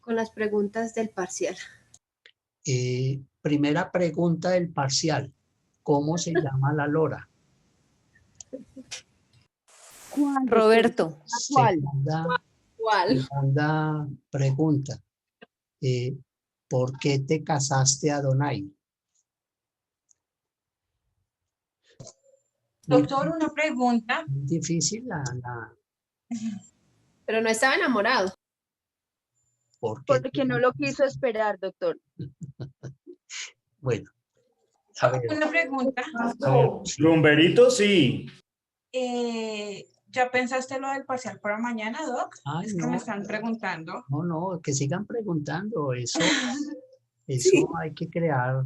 Con las preguntas del parcial. Primera pregunta del parcial. ¿Cómo se llama la lora? ¿Cuál, Roberto. ¿Cuál? Segunda pregunta. ¿Por qué te casaste, Adonai? Doctor, una pregunta. Muy difícil Pero no estaba enamorado. Porque no lo quiso esperar, doctor. Bueno, a ver. Una pregunta. Rumberito, sí. ¿Ya pensaste lo del parcial para mañana, Doc? Ay, es que no. me están preguntando. No, que sigan preguntando. Eso Sí. hay que crear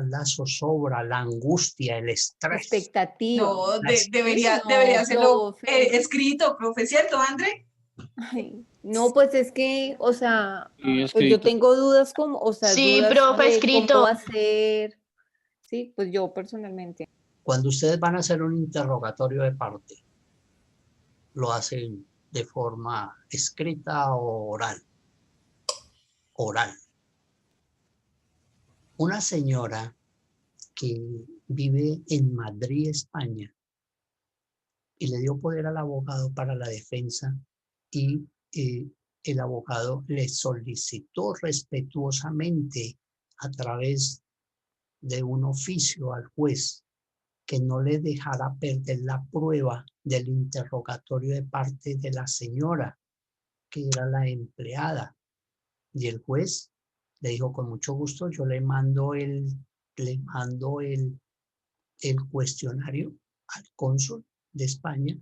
la zozobra, la angustia, el estrés. Expectativa. No, Las- debería No, hacerlo profe. escrito, profe, ¿cierto, André? Ay, no, pues es que, o sea, Sí, pues yo escrito. tengo dudas como, o sea, Sí, dudas profe, de escrito. cómo va a ser. Sí, pues yo personalmente. Cuando ustedes van a hacer un interrogatorio de parte, lo hacen de forma escrita o oral. Oral. Una señora que vive en Madrid, España, y le dio poder al abogado para la defensa y el abogado le solicitó respetuosamente a través de un oficio al juez que no le dejara perder la prueba del interrogatorio de parte de la señora, que era la empleada. Y el juez le dijo, con mucho gusto, yo le mando el cuestionario al cónsul de España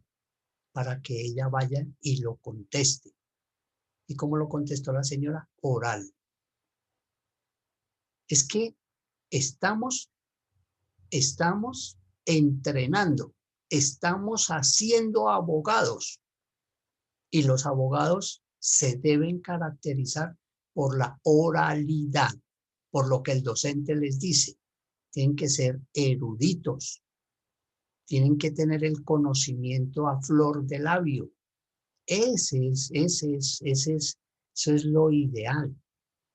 para que ella vaya y lo conteste. ¿Y cómo lo contestó la señora? Oral. Es que estamos entrenando, estamos haciendo abogados, y los abogados se deben caracterizar por la oralidad, por lo que el docente les dice. Tienen que ser eruditos, tienen que tener el conocimiento a flor de labio. Eso es lo ideal.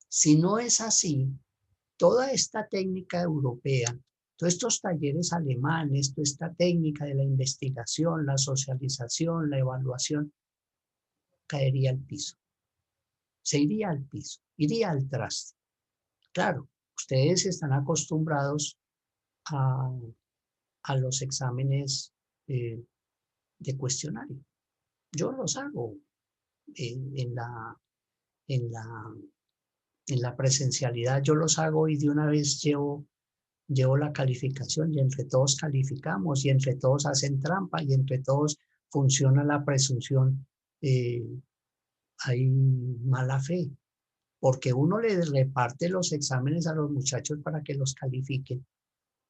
Si no es así, toda esta técnica europea, todos estos talleres alemanes, toda esta técnica de la investigación, la socialización, la evaluación, caería al piso. Se iría al piso, iría al traste. Claro, ustedes están acostumbrados a los exámenes de cuestionario. Yo los hago en la presencialidad, yo los hago y de una vez llevo la calificación y entre todos calificamos y entre todos hacen trampa y entre todos funciona la presunción. Hay mala fe, porque uno le reparte los exámenes a los muchachos para que los califiquen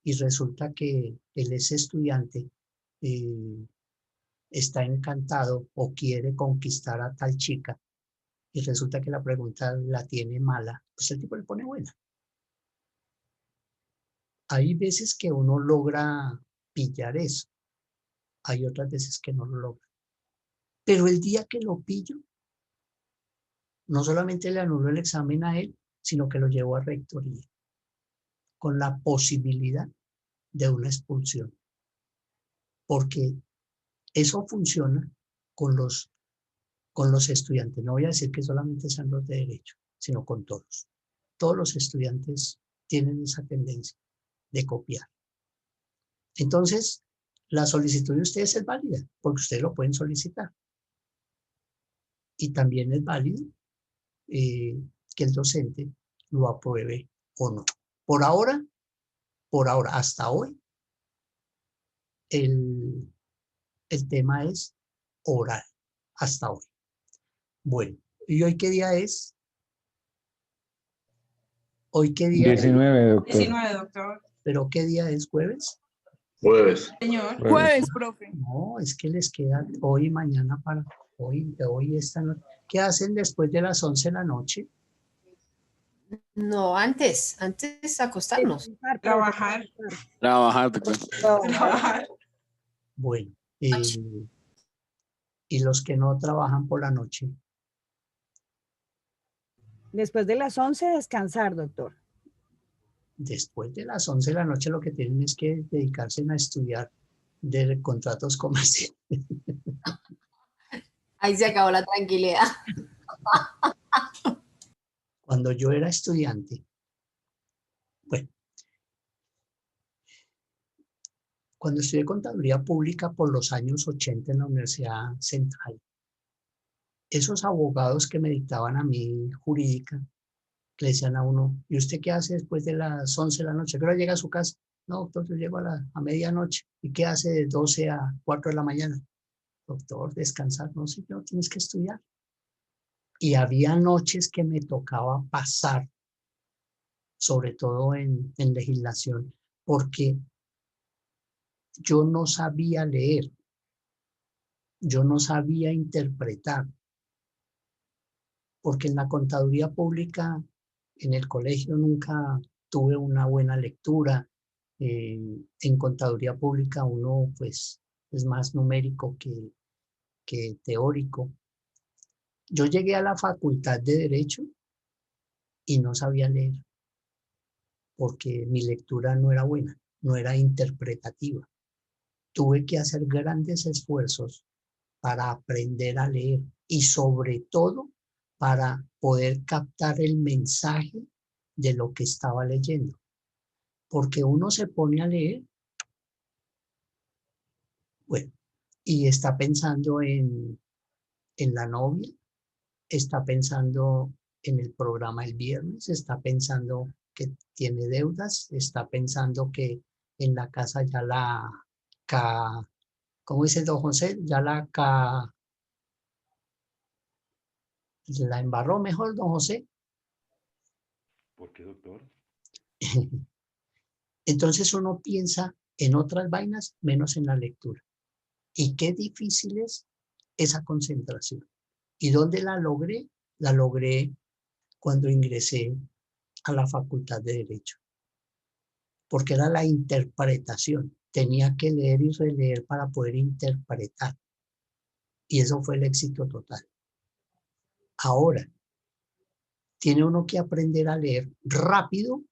y resulta que ese estudiante está encantado o quiere conquistar a tal chica y resulta que la pregunta la tiene mala, pues el tipo le pone buena. Hay veces que uno logra pillar eso, hay otras veces que no lo logra. Pero el día que lo pillo, no solamente le anuló el examen a él, sino que lo llevó a rectoría, con la posibilidad de una expulsión. Porque eso funciona con los estudiantes. No voy a decir que solamente sean los de derecho, sino con todos. Todos los estudiantes tienen esa tendencia de copiar. Entonces, la solicitud de ustedes es válida, porque ustedes lo pueden solicitar. Y también es válido que el docente lo apruebe o no. Por ahora, hasta hoy, el tema es oral, hasta hoy. Bueno, ¿y hoy qué día es? ¿Hoy qué día 19, doctor. 19, doctor. ¿Pero qué día es? ¿Jueves? Jueves. Señor. Jueves, profe. No, es que les queda hoy y mañana para hoy esta noche. ¿Qué hacen después de las 11 de la noche? No, antes acostarnos. Trabajar. Trabajar, doctor. Trabajar. Bueno, Y los que no trabajan por la noche. Después de las 11, descansar, doctor. Después de las 11 de la noche lo que tienen es que dedicarse a estudiar de contratos comerciales. Ahí se acabó la tranquilidad. Cuando yo era estudiante, bueno, cuando estudié contaduría pública por los años 80 en la Universidad Central, esos abogados que me dictaban a mí jurídica, le decían a uno, ¿y usted qué hace después de las 11 de la noche? ¿A qué hora llega a su casa? No, doctor, yo llego a medianoche. ¿Y qué hace de 12 a 4 de la mañana? Doctor, descansar. No, señor, tienes que estudiar. Y había noches que me tocaba pasar, sobre todo en legislación, porque yo no sabía leer, yo no sabía interpretar, porque en la contaduría pública, en el colegio nunca tuve una buena lectura. En contaduría pública uno pues es más numérico que teórico. Yo llegué a la facultad de Derecho y no sabía leer, porque mi lectura no era buena, no era interpretativa. Tuve que hacer grandes esfuerzos para aprender a leer y sobre todo para poder captar el mensaje de lo que estaba leyendo. Porque uno se pone a leer, bueno, y está pensando en la novia, está pensando en el programa el viernes, está pensando que tiene deudas, está pensando que en la casa ya ¿cómo dice don José? Ya la embarró mejor, don José. ¿Por qué, doctor? Entonces uno piensa en otras vainas menos en la lectura. Y qué difícil es esa concentración. ¿Y dónde la logré? La logré cuando ingresé a la Facultad de Derecho. Porque era la interpretación. Tenía que leer y releer para poder interpretar. Y eso fue el éxito total. Ahora, tiene uno que aprender a leer rápido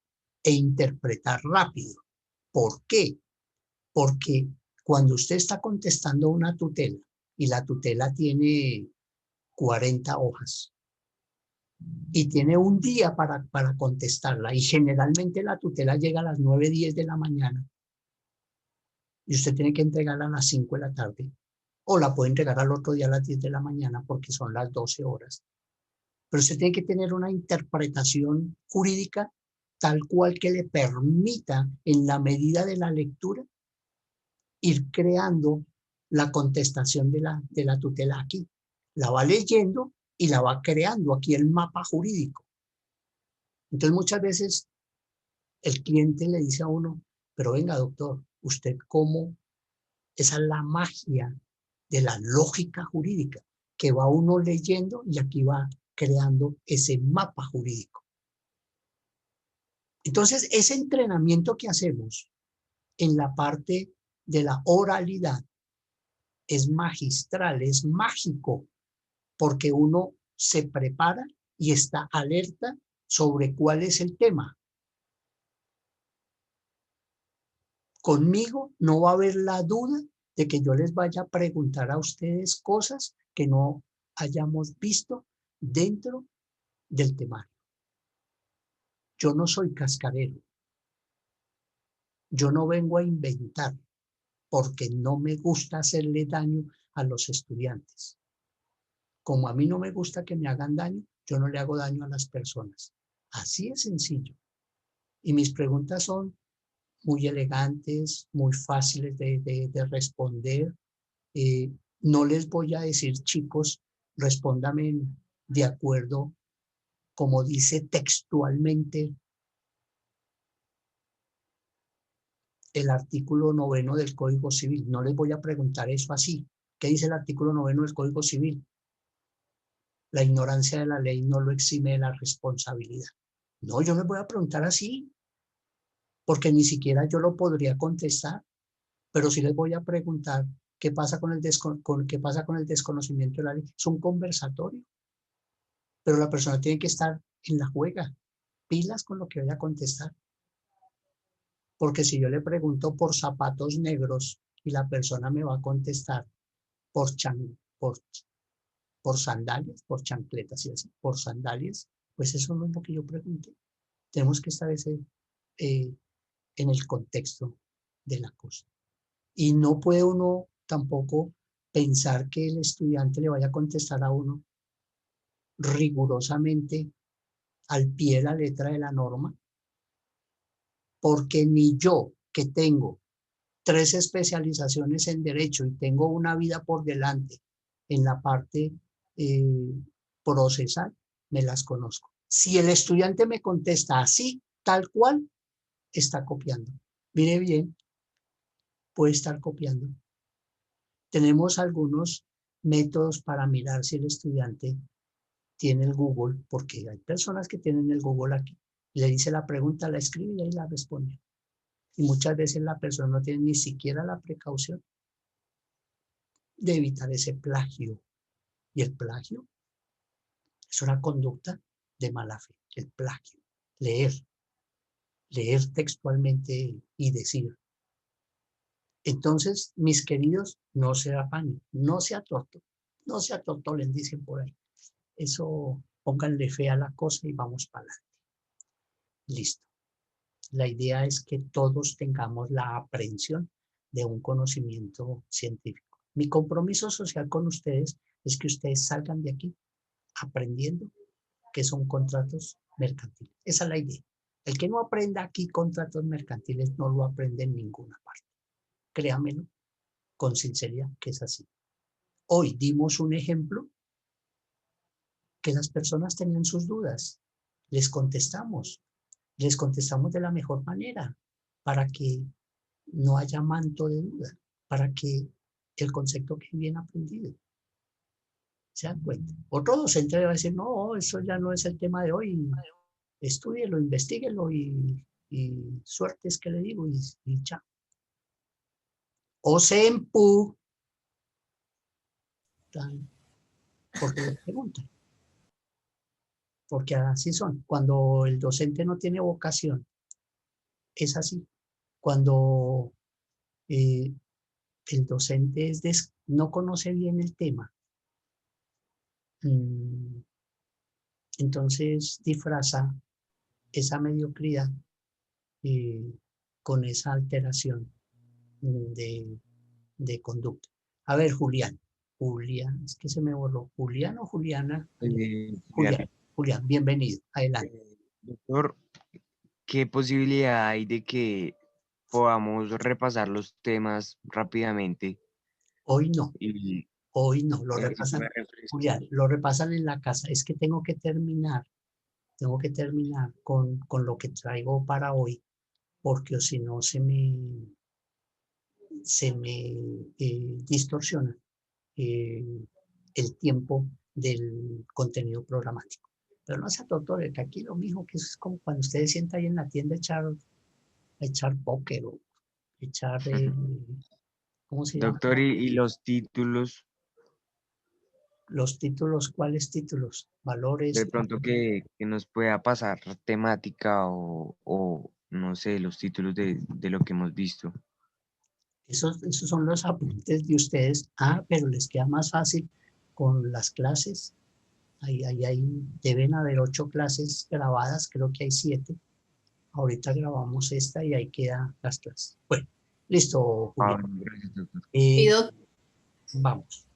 e interpretar rápido. ¿Por qué? Porque cuando usted está contestando una tutela y la tutela tiene 40 hojas y tiene un día para contestarla y generalmente la tutela llega a las 9, 10 de la mañana y usted tiene que entregarla a las 5 de la tarde o la puede entregar al otro día a las 10 de la mañana porque son las 12 horas. Pero usted tiene que tener una interpretación jurídica tal cual que le permita, en la medida de la lectura, ir creando la contestación de la tutela aquí. La va leyendo y la va creando aquí el mapa jurídico. Entonces muchas veces el cliente le dice a uno, pero venga doctor, ¿usted cómo? Esa es la magia de la lógica jurídica, que va uno leyendo y aquí va creando ese mapa jurídico. Entonces, ese entrenamiento que hacemos en la parte de la oralidad es magistral, es mágico, porque uno se prepara y está alerta sobre cuál es el tema. Conmigo no va a haber la duda de que yo les vaya a preguntar a ustedes cosas que no hayamos visto dentro del temario. Yo no soy cascarero. Yo no vengo a inventar porque no me gusta hacerle daño a los estudiantes. Como a mí no me gusta que me hagan daño, yo no le hago daño a las personas. Así es sencillo. Y mis preguntas son muy elegantes, muy fáciles de responder. No les voy a decir, chicos, respóndame de acuerdo, como dice textualmente el artículo 9 del Código Civil. No les voy a preguntar eso así. ¿Qué dice el artículo 9 del Código Civil? La ignorancia de la ley no lo exime de la responsabilidad. No, yo les voy a preguntar así, porque ni siquiera yo lo podría contestar, pero sí les voy a preguntar ¿Qué pasa con qué pasa con el desconocimiento de la ley? Es un conversatorio, pero la persona tiene que estar en la juega, pilas con lo que vaya a contestar. Porque si yo le pregunto por zapatos negros y la persona me va a contestar por sandalias, por chancletas y así, por sandalias, pues eso no es lo que yo pregunté. Tenemos que estar en el contexto de la cosa. Y no puede uno tampoco pensar que el estudiante le vaya a contestar a uno rigurosamente al pie de la letra de la norma, porque ni yo, que tengo 3 especializaciones en derecho y tengo una vida por delante en la parte procesal, me las conozco. Si el estudiante me contesta así, tal cual, está copiando. Mire bien, puede estar copiando. Tenemos algunos métodos para mirar si el estudiante tiene el Google, porque hay personas que tienen el Google aquí. Le dice la pregunta, la escribe y ahí la responde. Y muchas veces la persona no tiene ni siquiera la precaución de evitar ese plagio. Y el plagio es una conducta de mala fe, el plagio. Leer textualmente y decir. Entonces, mis queridos, no se afanen, no se atortolen, dicen por ahí. Eso, pónganle fe a la cosa y vamos para adelante. Listo. La idea es que todos tengamos la aprehensión de un conocimiento científico. Mi compromiso social con ustedes es que ustedes salgan de aquí aprendiendo que son contratos mercantiles. Esa es la idea. El que no aprenda aquí contratos mercantiles no lo aprende en ninguna parte. Créamelo con sinceridad que es así. Hoy dimos un ejemplo que las personas tenían sus dudas. Les contestamos de la mejor manera para que no haya manto de duda, para que el concepto quede bien aprendido. ¿Se dan cuenta? Otro docente va a decir, no, eso ya no es el tema de hoy, estúdielo, investíguelo y suerte es que le digo y chao. O se empu, porque le preguntan. Porque así son. Cuando el docente no tiene vocación, es así. Cuando el docente no conoce bien el tema, entonces disfraza esa mediocridad con esa alteración de conducta. A ver, Julián, es que se me borró. ¿Julián o Juliana? Julián, bienvenido. Adelante. Doctor, ¿qué posibilidad hay de que podamos repasar los temas rápidamente? Hoy no. Y Hoy no, lo repasan. Julián, lo repasan en la casa. Es que tengo que terminar con lo que traigo para hoy, porque si no se me distorsiona el tiempo del contenido programático. Pero no se atotore, tranquilo, mijo, que eso es como cuando usted se sienta ahí en la tienda a echar póker o echar, ¿cómo se llama? doctor, ¿y los títulos? Los títulos, ¿cuáles títulos? Valores. De pronto que nos pueda pasar temática o no sé, los títulos de lo que hemos visto. Esos son los apuntes de ustedes. Pero les queda más fácil con las clases. Ahí deben haber 8 clases grabadas, creo que hay 7. Ahorita grabamos esta y ahí quedan las clases. Bueno, listo, Julián. Gracias, doctor. Vamos,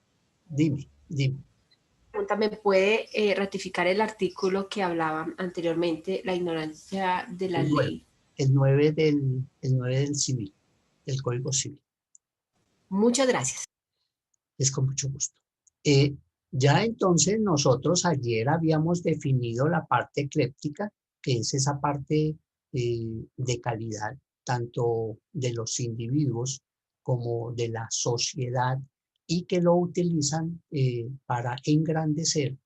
dime. ¿Me puede ratificar el artículo que hablaba anteriormente, la ignorancia de la ley? El 9 del civil, del Código Civil. Muchas gracias. Es con mucho gusto. Ya entonces nosotros ayer habíamos definido la parte ecléptica, que es esa parte de calidad, tanto de los individuos como de la sociedad, y que lo utilizan para engrandecer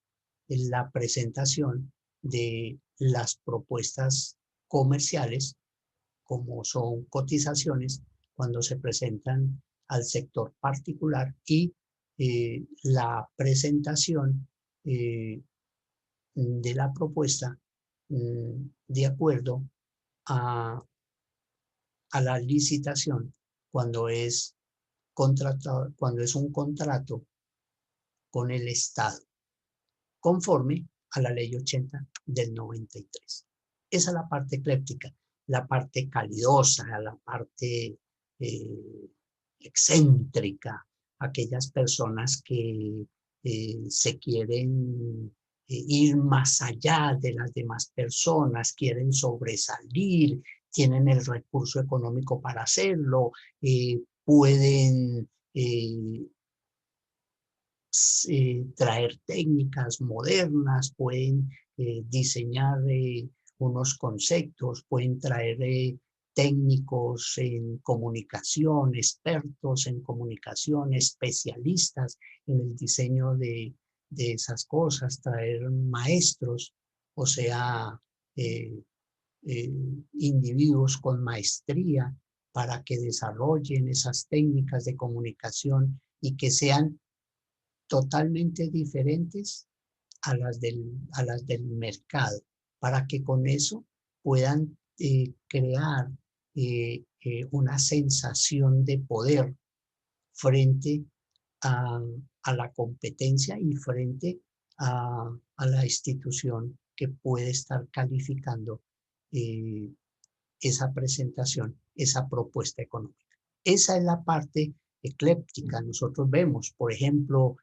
la presentación de las propuestas comerciales, como son cotizaciones, cuando se presentan al sector particular y la presentación de la propuesta de acuerdo a la licitación cuando es contratado, cuando es un contrato con el Estado, conforme a la ley 80 del 93. Esa es la parte ecléptica, la parte calidosa, la parte excéntrica, aquellas personas que se quieren ir más allá de las demás personas, quieren sobresalir, tienen el recurso económico para hacerlo, pueden traer técnicas modernas, pueden diseñar unos conceptos, pueden traer técnicos en comunicación, expertos en comunicación, especialistas en el diseño de esas cosas, traer maestros, o sea, individuos con maestría para que desarrollen esas técnicas de comunicación y que sean totalmente diferentes a las del mercado, para que con eso puedan crear una sensación de poder frente a la competencia y frente a la institución que puede estar calificando esa presentación, esa propuesta económica. Esa es la parte ecléptica. Nosotros vemos, por ejemplo,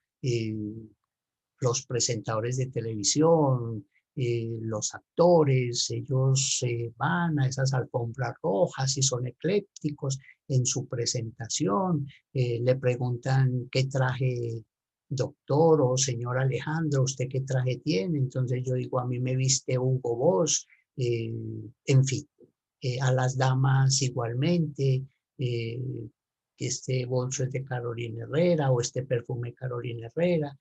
los presentadores de televisión, los actores, ellos van a esas alfombras rojas y son eclépticos en su presentación, le preguntan qué traje doctor o señor Alejandro, ¿usted qué traje tiene? Entonces yo digo, a mí me viste Hugo Boss, en fin, a las damas igualmente, este bolso es de Carolina Herrera o este perfume Carolina Herrera,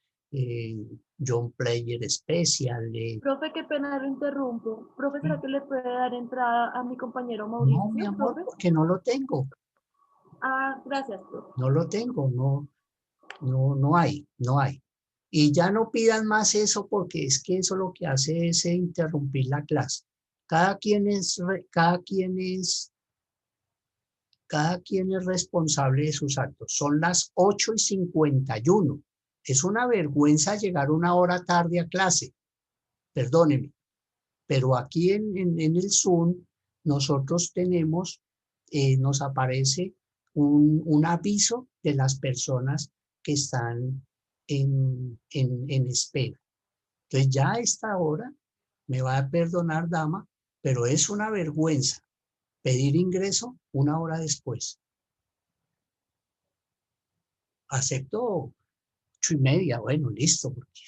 John Player Special. Profe, qué pena lo interrumpo. Profe, ¿será que le puede dar entrada a mi compañero Mauricio? No, mi amor, profe? porque no lo tengo. Ah, gracias, profe. No lo tengo, no hay. Y ya no pidan más eso porque es que eso lo que hace es interrumpir la clase. Cada quien es responsable de sus actos. Son las 8:51. Es una vergüenza llegar una hora tarde a clase. Perdóneme. Pero aquí en el Zoom nosotros tenemos, nos aparece un aviso de las personas que están en espera. Entonces ya a esta hora, me va a perdonar, dama, pero es una vergüenza pedir ingreso una hora después. Acepto 8:30, bueno, listo, porque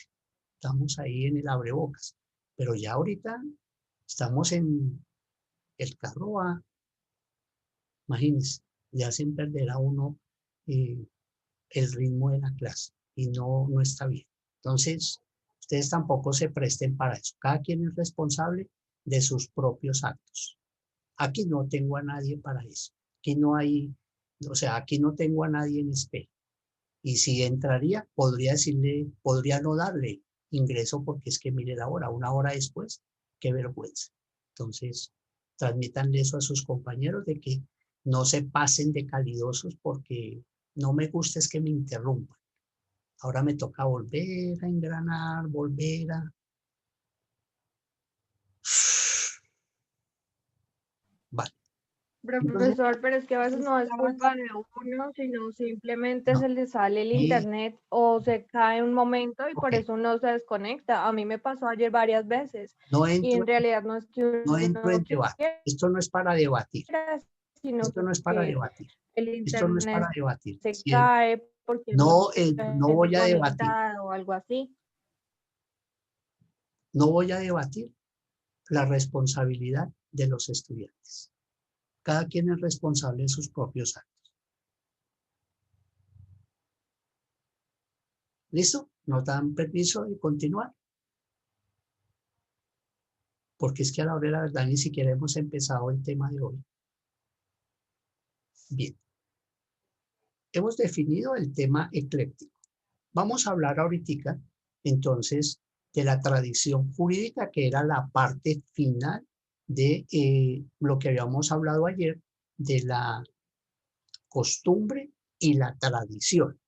estamos ahí en el abrebocas. Pero ya ahorita estamos en el carro va, imagínense, le hacen perder a uno el ritmo de la clase y no está bien. Entonces, ustedes tampoco se presten para eso. Cada quien es responsable de sus propios actos. Aquí no tengo a nadie para eso. Aquí no hay, o sea, aquí no tengo a nadie en espera. Y si entraría, podría decirle, podría no darle ingreso porque es que mire la hora, una hora después, qué vergüenza. Entonces, transmítanle eso a sus compañeros de que no se pasen de calidosos porque no me gusta es que me interrumpan. Ahora me toca volver a engranar, volver a... Vale. Profesor, pero es que a veces no es culpa de uno, sino simplemente se le sale el internet o se cae un momento y por eso uno se desconecta. A mí me pasó ayer varias veces y en realidad no es que No uno entro en debate. Esto no es para debatir. sino Esto no es para que debatir. el Esto no es para internet debatir. se cae porque No, mucha no gente voy a debatir. conectada o algo así. No voy a debatir la responsabilidad de los estudiantes. Cada quien es responsable de sus propios actos. ¿Listo? ¿Nos dan permiso de continuar? Porque es que a la hora de la verdad ni siquiera hemos empezado el tema de hoy. Bien. hemos definido el tema ecléptico. Vamos a hablar ahorita, entonces, de la tradición jurídica, que era la parte final de lo que habíamos hablado ayer, de la costumbre y la tradición.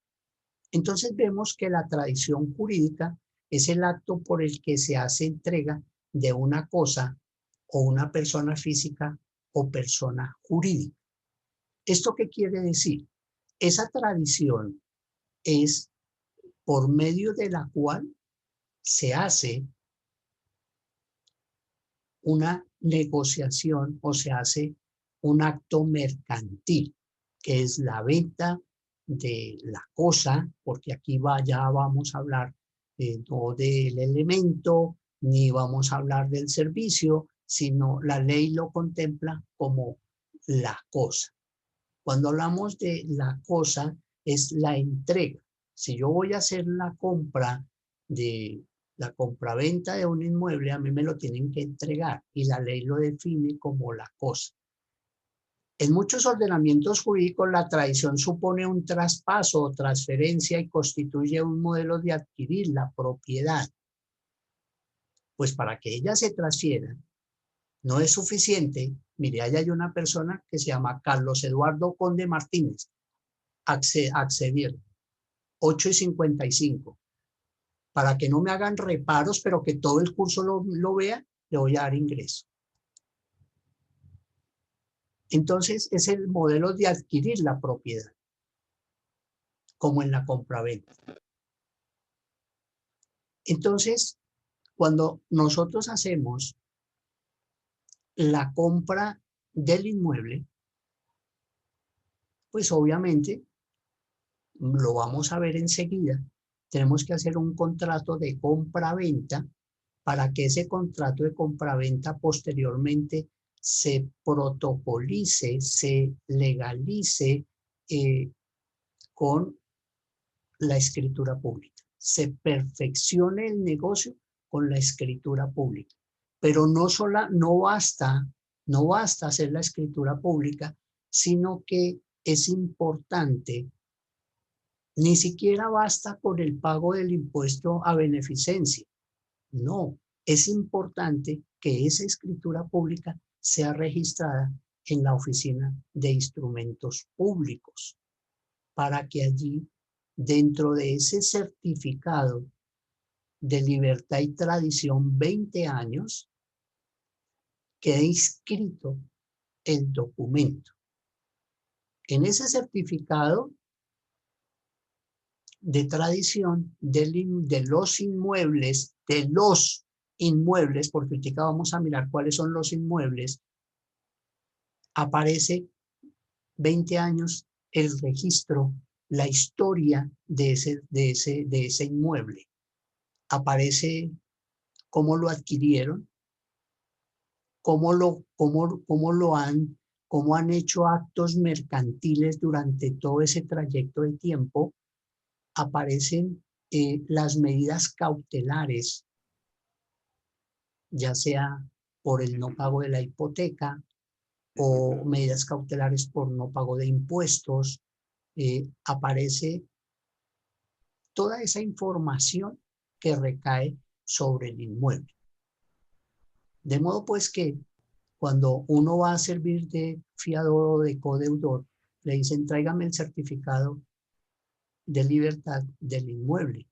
Entonces vemos que la tradición jurídica es el acto por el que se hace entrega de una cosa o una persona física o persona jurídica. ¿Esto qué quiere decir? Esa tradición es por medio de la cual se hace una negociación o se hace un acto mercantil, que es la venta de la cosa, porque aquí ya vamos a hablar no del elemento, ni vamos a hablar del servicio, sino la ley lo contempla como la cosa. Cuando hablamos de la cosa, es la entrega. Si yo voy a hacer la compra de la compraventa de un inmueble, a mí me lo tienen que entregar y la ley lo define como la cosa. En muchos ordenamientos jurídicos, la tradición supone un traspaso o transferencia y constituye un modelo de adquirir la propiedad. Pues para que ella se transfiera, no es suficiente. Mire, allá hay una persona que se llama Carlos Eduardo Conde Martínez. Acceder 8:55. Para que no me hagan reparos, pero que todo el curso lo vea, le voy a dar ingreso. Entonces, es el modelo de adquirir la propiedad, como en la compraventa. Entonces, cuando nosotros hacemos la compra del inmueble, pues obviamente, lo vamos a ver enseguida, tenemos que hacer un contrato de compra-venta para que ese contrato de compra-venta posteriormente se protocolice, se legalice con la escritura pública. Se perfeccione el negocio con la escritura pública. Pero no basta hacer la escritura pública, sino que es importante. Ni siquiera basta con el pago del impuesto a beneficencia. No, es importante que esa escritura pública sea registrada en la Oficina de Instrumentos Públicos, para que allí, dentro de ese certificado de libertad y tradición 20 años, quede inscrito el documento. En ese certificado de tradición de los inmuebles, porque ahorita vamos a mirar cuáles son los inmuebles, aparece 20 años el registro, la historia de ese inmueble. Aparece cómo lo adquirieron, cómo han hecho actos mercantiles durante todo ese trayecto de tiempo. Aparecen las medidas cautelares, ya sea por el no pago de la hipoteca o medidas cautelares por no pago de impuestos. Aparece toda esa información que recae sobre el inmueble. De modo pues que cuando uno va a servir de fiador o de codeudor, le dicen tráigame el certificado de libertad del inmueble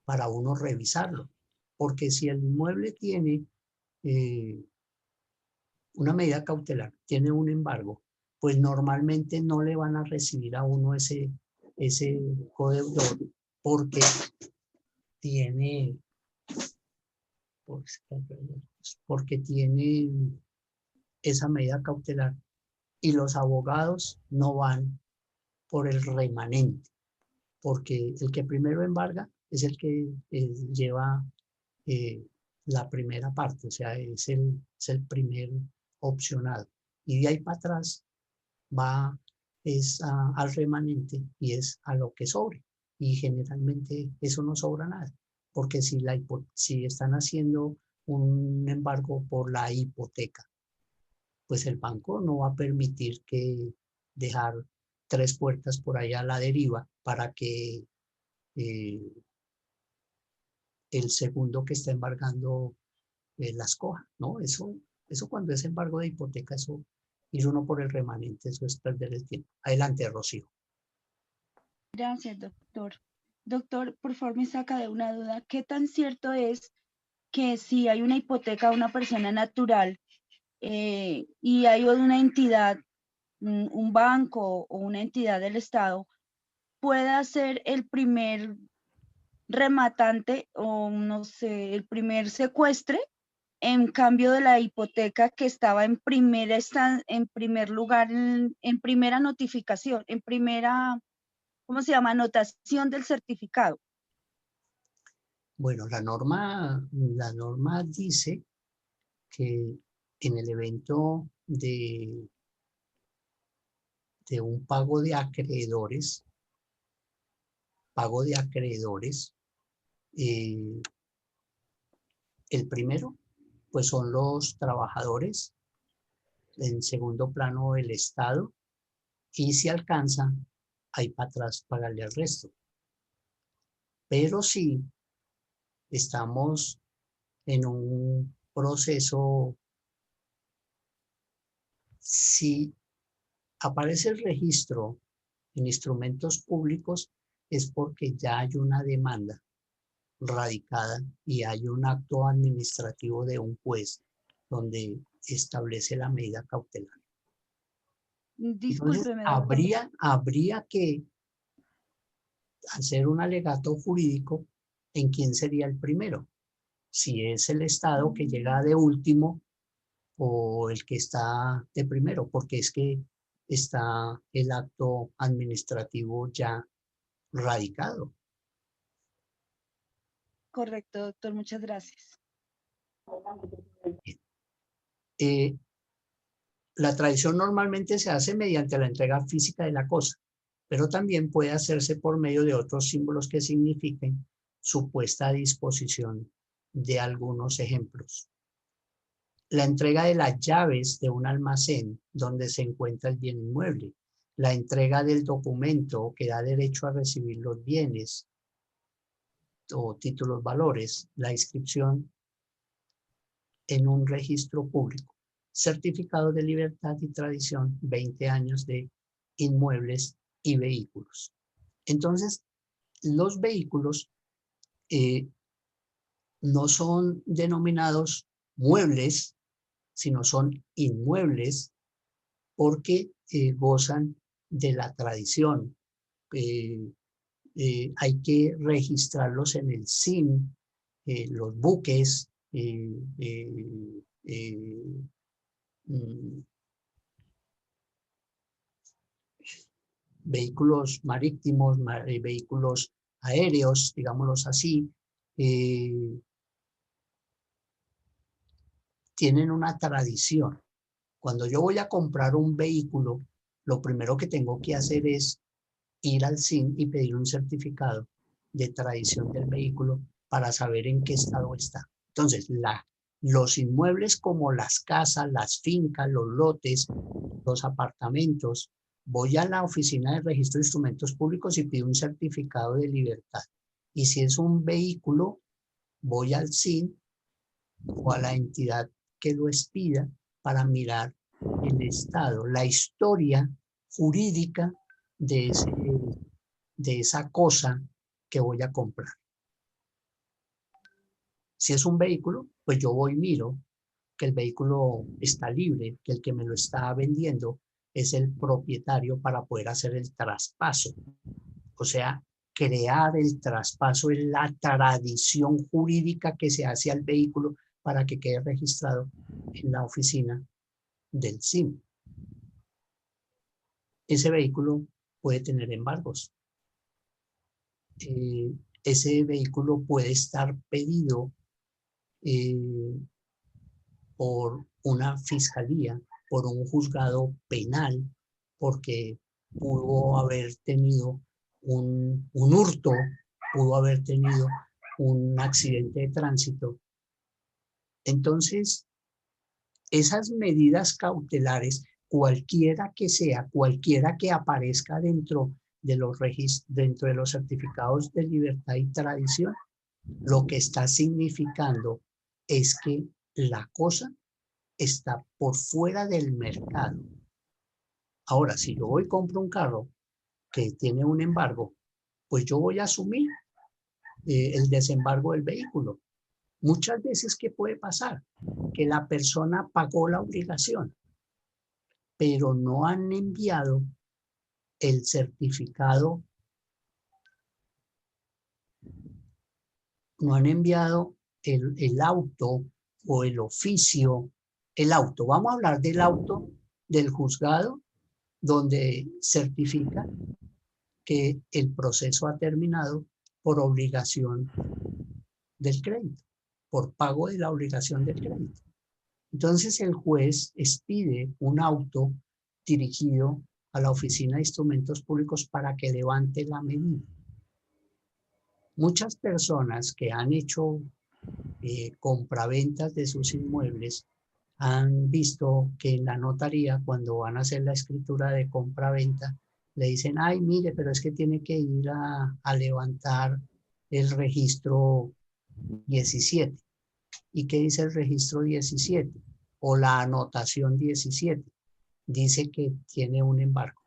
para uno revisarlo. Porque si el inmueble tiene una medida cautelar, tiene un embargo, pues normalmente no le van a recibir a uno ese codeudor porque tiene esa medida cautelar y los abogados no van por el remanente, porque el que primero embarga es el que lleva la primera parte, o sea, es el primer opcionado. Y de ahí para atrás va al remanente y es a lo que sobre. Y generalmente eso no sobra nada, porque si están haciendo un embargo por la hipoteca, pues el banco no va a permitir que dejar 3 puertas por allá a la deriva para que el segundo que está embargando las coja, ¿no? Eso cuando es embargo de hipoteca, eso ir uno por el remanente, eso es perder el tiempo. Adelante, Rocío. Gracias, doctor. Doctor, por favor, me saca de una duda. ¿Qué tan cierto es que si hay una hipoteca a una persona natural y hay una entidad, un banco o una entidad del Estado, pueda ser el primer rematante o no sé, el primer secuestre en cambio de la hipoteca que estaba en primer lugar, en primera notificación, en primera, ¿cómo se llama? Anotación del certificado? Bueno, la norma dice que en el evento de un pago de acreedores, el primero, pues son los trabajadores, en segundo plano el Estado, y si alcanza, ahí para atrás pagarle el resto. Pero si estamos en un proceso, si aparece el registro en instrumentos públicos, es porque ya hay una demanda radicada y hay un acto administrativo de un juez donde establece la medida cautelar. Entonces, Discúlpeme, doctor. habría que hacer un alegato jurídico en quién sería el primero. Si es el Estado que llega de último o el que está de primero, porque es que está el acto administrativo ya radicado. Correcto, doctor, muchas gracias. La tradición normalmente se hace mediante la entrega física de la cosa, pero también puede hacerse por medio de otros símbolos que signifiquen su puesta a disposición de algunos ejemplos. La entrega de las llaves de un almacén donde se encuentra el bien inmueble, la entrega del documento que da derecho a recibir los bienes o títulos valores, la inscripción en un registro público, certificado de libertad y tradición, 20 años de inmuebles y vehículos. Entonces, los vehículos no son denominados muebles, sino son inmuebles porque gozan de la tradición. Hay que registrarlos en el SIN, los buques, vehículos marítimos, vehículos aéreos, digámoslos así, tienen una tradición. Cuando yo voy a comprar un vehículo, lo primero que tengo que hacer es ir al SIN y pedir un certificado de tradición del vehículo para saber en qué estado está. Entonces, los inmuebles como las casas, las fincas, los lotes, los apartamentos, voy a la oficina de registro de instrumentos públicos y pido un certificado de libertad. Y si es un vehículo, voy al SIN o a la entidad que lo expida para mirar el estado, la historia jurídica de esa cosa que voy a comprar. Si es un vehículo, pues yo voy y miro que el vehículo está libre, que el que me lo está vendiendo es el propietario para poder hacer el traspaso. O sea, crear el traspaso es la tradición jurídica que se hace al vehículo para que quede registrado en la oficina del SIM. Ese vehículo puede tener embargos. Ese vehículo puede estar pedido por una fiscalía, por un juzgado penal, porque pudo haber tenido un hurto, pudo haber tenido un accidente de tránsito. Entonces, esas medidas cautelares, cualquiera que sea, cualquiera que aparezca dentro de los dentro de los certificados de libertad y tradición, lo que está significando es que la cosa está por fuera del mercado. Ahora, si yo voy y compro un carro que tiene un embargo, pues yo voy a asumir el desembargo del vehículo. Muchas veces, ¿qué puede pasar? Que la persona pagó la obligación, pero no han enviado el certificado, no han enviado el auto o el oficio, el auto. Vamos a hablar del auto del juzgado donde certifica que el proceso ha terminado por obligación del crédito, por pago de la obligación del crédito. Entonces el juez expide un auto dirigido a la Oficina de Instrumentos Públicos para que levante la medida. Muchas personas que han hecho compraventas de sus inmuebles han visto que en la notaría, cuando van a hacer la escritura de compra-venta, le dicen, ay, mire, pero es que tiene que ir a levantar el registro 17. ¿Y qué dice el registro 17? O la anotación 17. Dice que tiene un embargo.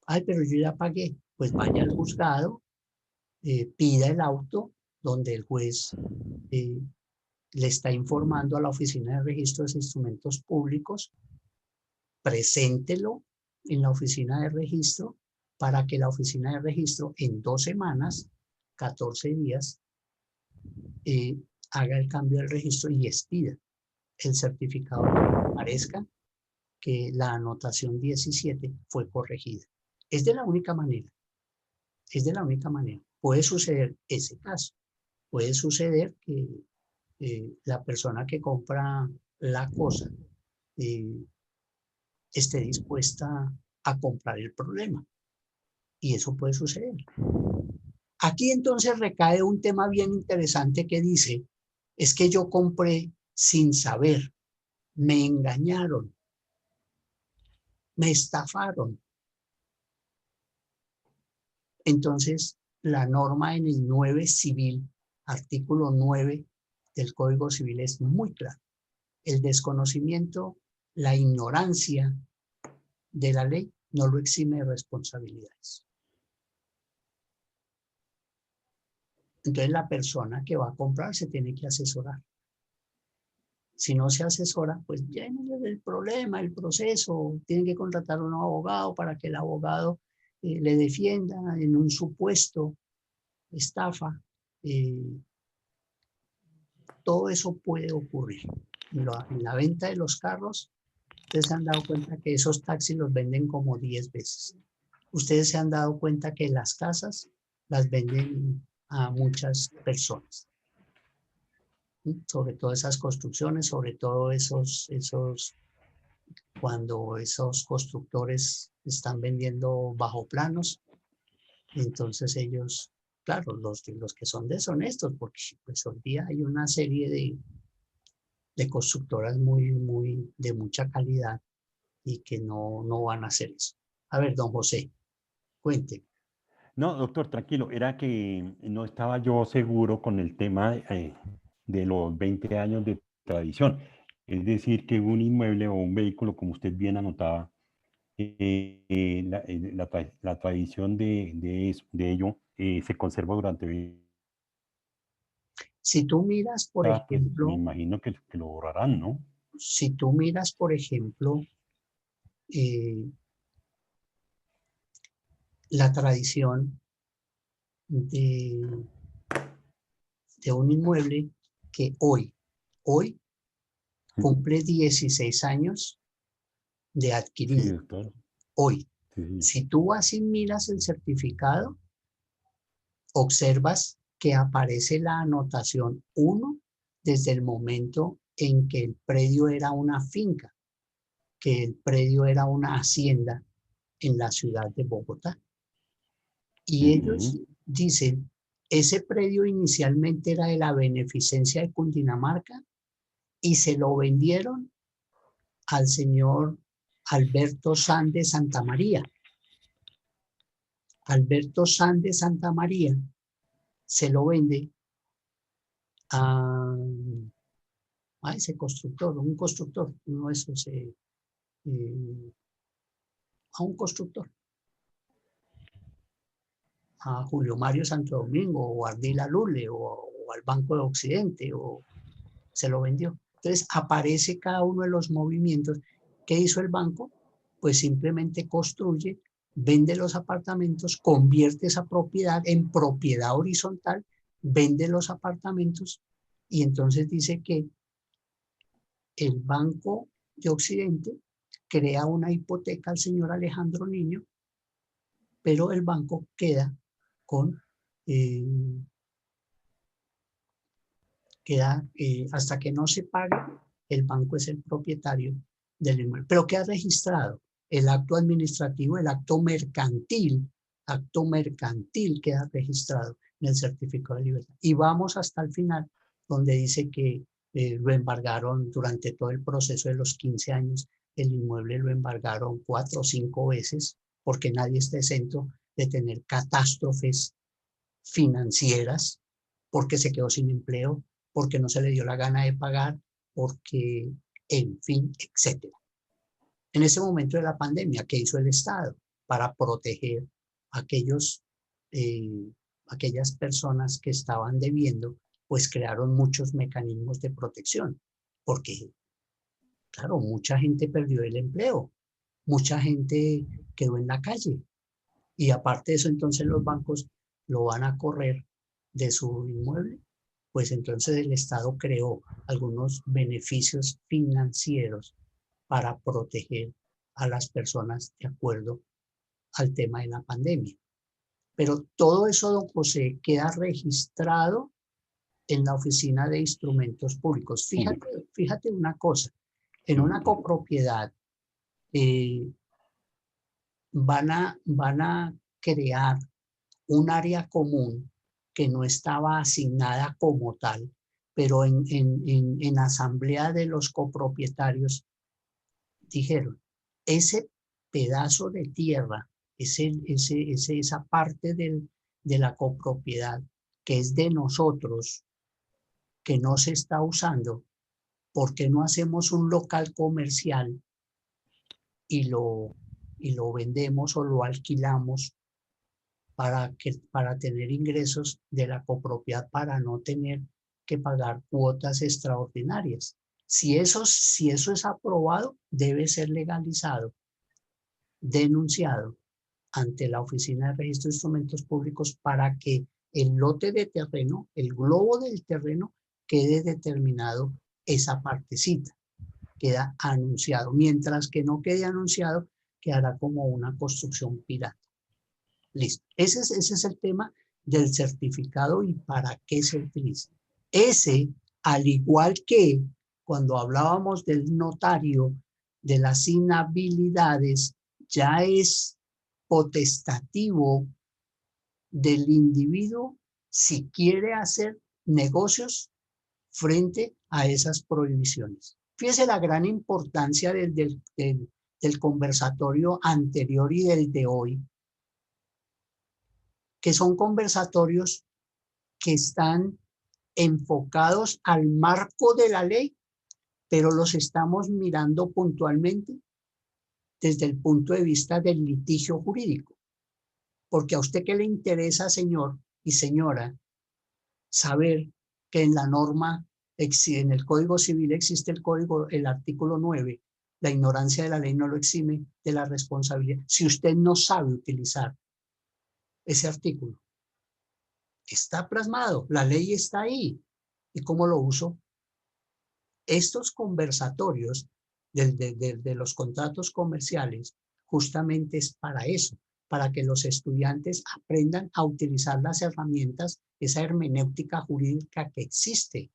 Ay, pero yo ya pagué. Pues vaya al juzgado, pida el auto donde el juez le está informando a la Oficina de Registros de Instrumentos Públicos, preséntelo en la Oficina de Registro para que la Oficina de Registro en 2 semanas, 14 días, haga el cambio del registro y expida el certificado que parezca que la anotación 17 fue corregida. Es de la única manera. Es de la única manera. Puede suceder ese caso. Puede suceder que la persona que compra la cosa esté dispuesta a comprar el problema. Y eso puede suceder. Aquí entonces recae un tema bien interesante que dice, es que yo compré sin saber, me engañaron, me estafaron. Entonces, la norma en el 9 civil, artículo 9 del Código Civil es muy clara. El desconocimiento, la ignorancia de la ley no lo exime de responsabilidades. Entonces, la persona que va a comprar se tiene que asesorar. Si no se asesora, pues llénele el problema, el proceso, tiene que contratar a un abogado para que el abogado le defienda en un supuesto estafa. Todo eso puede ocurrir. En la venta de los carros, ustedes se han dado cuenta que esos taxis los venden como 10 veces. Ustedes se han dado cuenta que las casas las venden a muchas personas. Sobre todo esas construcciones, sobre todo cuando esos constructores están vendiendo bajo planos, entonces ellos, claro, los que son deshonestos, porque pues hoy día hay una serie de constructoras de mucha calidad y que no van a hacer eso. A ver, don José, cuente. No, doctor, tranquilo, era que no estaba yo seguro con el tema de los 20 años de tradición. Es decir, que un inmueble o un vehículo, como usted bien anotaba, la tradición de ello se conserva durante 20 años. Si tú miras, por Pues, ejemplo, me imagino que lo borrarán, ¿no? Si tú miras, por ejemplo, la tradición de un inmueble que hoy cumple 16 años de adquirido. Sí, doctor. Hoy. Sí. Si tú vas y miras el certificado, observas que aparece la anotación 1 desde el momento en que el predio era una finca, que el predio era una hacienda en la ciudad de Bogotá. Y ellos dicen, ese predio inicialmente era de la Beneficencia de Cundinamarca y se lo vendieron al señor Alberto San de Santa María. Alberto San de Santa María se lo vende a ese constructor, un constructor, uno de esos, a un constructor, a Julio Mario Santo Domingo, o a Ardila Lule, o al Banco de Occidente, o se lo vendió. Entonces aparece cada uno de los movimientos. ¿Qué hizo el banco? Pues simplemente construye, vende los apartamentos, convierte esa propiedad en propiedad horizontal, vende los apartamentos y entonces dice que el Banco de Occidente crea una hipoteca al señor Alejandro Niño, pero el banco queda con, hasta que no se pague, el banco es el propietario del inmueble. Pero queda registrado el acto administrativo, el acto mercantil queda registrado en el certificado de libertad. Y vamos hasta el final, donde dice que lo embargaron durante todo el proceso de los 15 años, el inmueble lo embargaron 4 o 5 veces, porque nadie está exento de tener catástrofes financieras, porque se quedó sin empleo, porque no se le dio la gana de pagar, porque, en fin, etc. En ese momento de la pandemia, ¿qué hizo el Estado para proteger a aquellas personas que estaban debiendo? Pues crearon muchos mecanismos de protección, porque, claro, mucha gente perdió el empleo, mucha gente quedó en la calle, y aparte de eso, entonces los bancos lo van a correr de su inmueble, pues entonces el Estado creó algunos beneficios financieros para proteger a las personas de acuerdo al tema de la pandemia. Pero todo eso, don José, queda registrado en la Oficina de Instrumentos Públicos. Fíjate una cosa, en una copropiedad van a crear un área común que no estaba asignada como tal, pero en asamblea de los copropietarios dijeron, ese pedazo de tierra, esa parte de la copropiedad que es de nosotros, que no se está usando, ¿por qué no hacemos un local comercial y lo vendemos o lo alquilamos para tener ingresos de la copropiedad, para no tener que pagar cuotas extraordinarias? Si eso es aprobado, debe ser legalizado, denunciado ante la Oficina de Registro de Instrumentos Públicos para que el lote de terreno, el globo del terreno, quede determinado esa partecita, queda anunciado. Mientras que no quede anunciado, quedará como una construcción pirata. Listo. Ese es el tema del certificado y para qué se utiliza. Ese, al igual que cuando hablábamos del notario, de las inhabilidades, ya es potestativo del individuo si quiere hacer negocios frente a esas prohibiciones. Fíjese la gran importancia del conversatorio anterior y del de hoy, que son conversatorios que están enfocados al marco de la ley, pero los estamos mirando puntualmente desde el punto de vista del litigio jurídico. Porque a usted que le interesa, señor y señora, saber que en la norma, en el Código Civil existe el artículo 9, la ignorancia de la ley no lo exime de la responsabilidad. Si usted no sabe utilizar ese artículo, está plasmado, la ley está ahí. ¿Y cómo lo uso? Estos conversatorios de los contratos comerciales justamente es para eso, para que los estudiantes aprendan a utilizar las herramientas, esa hermenéutica jurídica que existe.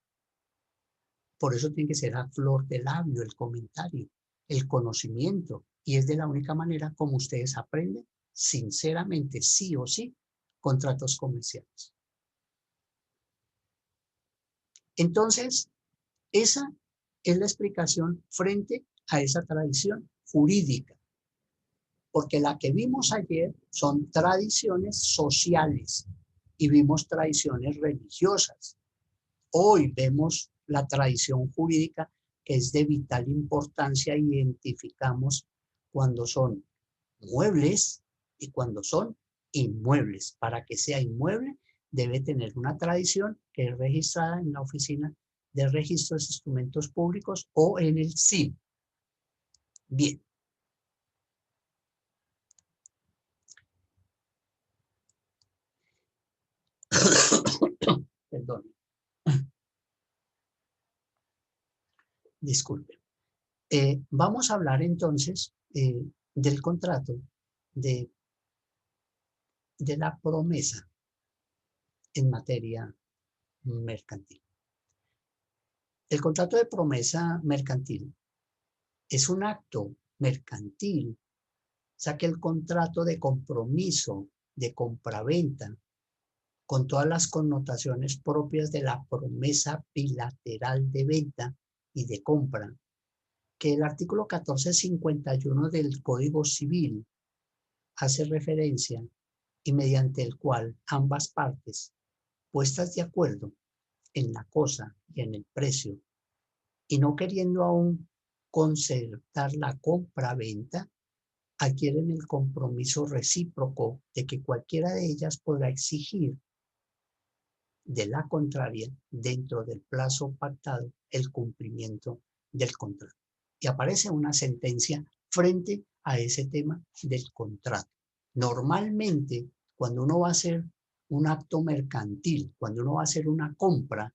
Por eso tiene que ser a flor de labio el comentario, el conocimiento, y es de la única manera como ustedes aprenden, sinceramente, sí o sí, contratos comerciales. Entonces, esa es la explicación frente a esa tradición jurídica, porque la que vimos ayer son tradiciones sociales y vimos tradiciones religiosas. Hoy vemos la tradición jurídica, que es de vital importancia. Identificamos cuando son muebles y cuando son inmuebles. Para que sea inmueble, debe tener una tradición que es registrada en la Oficina de Registros de Instrumentos Públicos o en el SIN. Bien. Perdón. Disculpe. Vamos a hablar entonces del contrato de la promesa en materia mercantil. El contrato de promesa mercantil es un acto mercantil, o sea que el contrato de compromiso, de compraventa, con todas las connotaciones propias de la promesa bilateral de venta y de compra, que el artículo 1451 del Código Civil hace referencia y mediante el cual ambas partes, puestas de acuerdo en la cosa y en el precio, y no queriendo aún concertar la compra-venta, adquieren el compromiso recíproco de que cualquiera de ellas podrá exigir de la contraria, dentro del plazo pactado, el cumplimiento del contrato. Y aparece una sentencia frente a ese tema del contrato. Normalmente, cuando uno va a hacer un acto mercantil, cuando uno va a hacer una compra,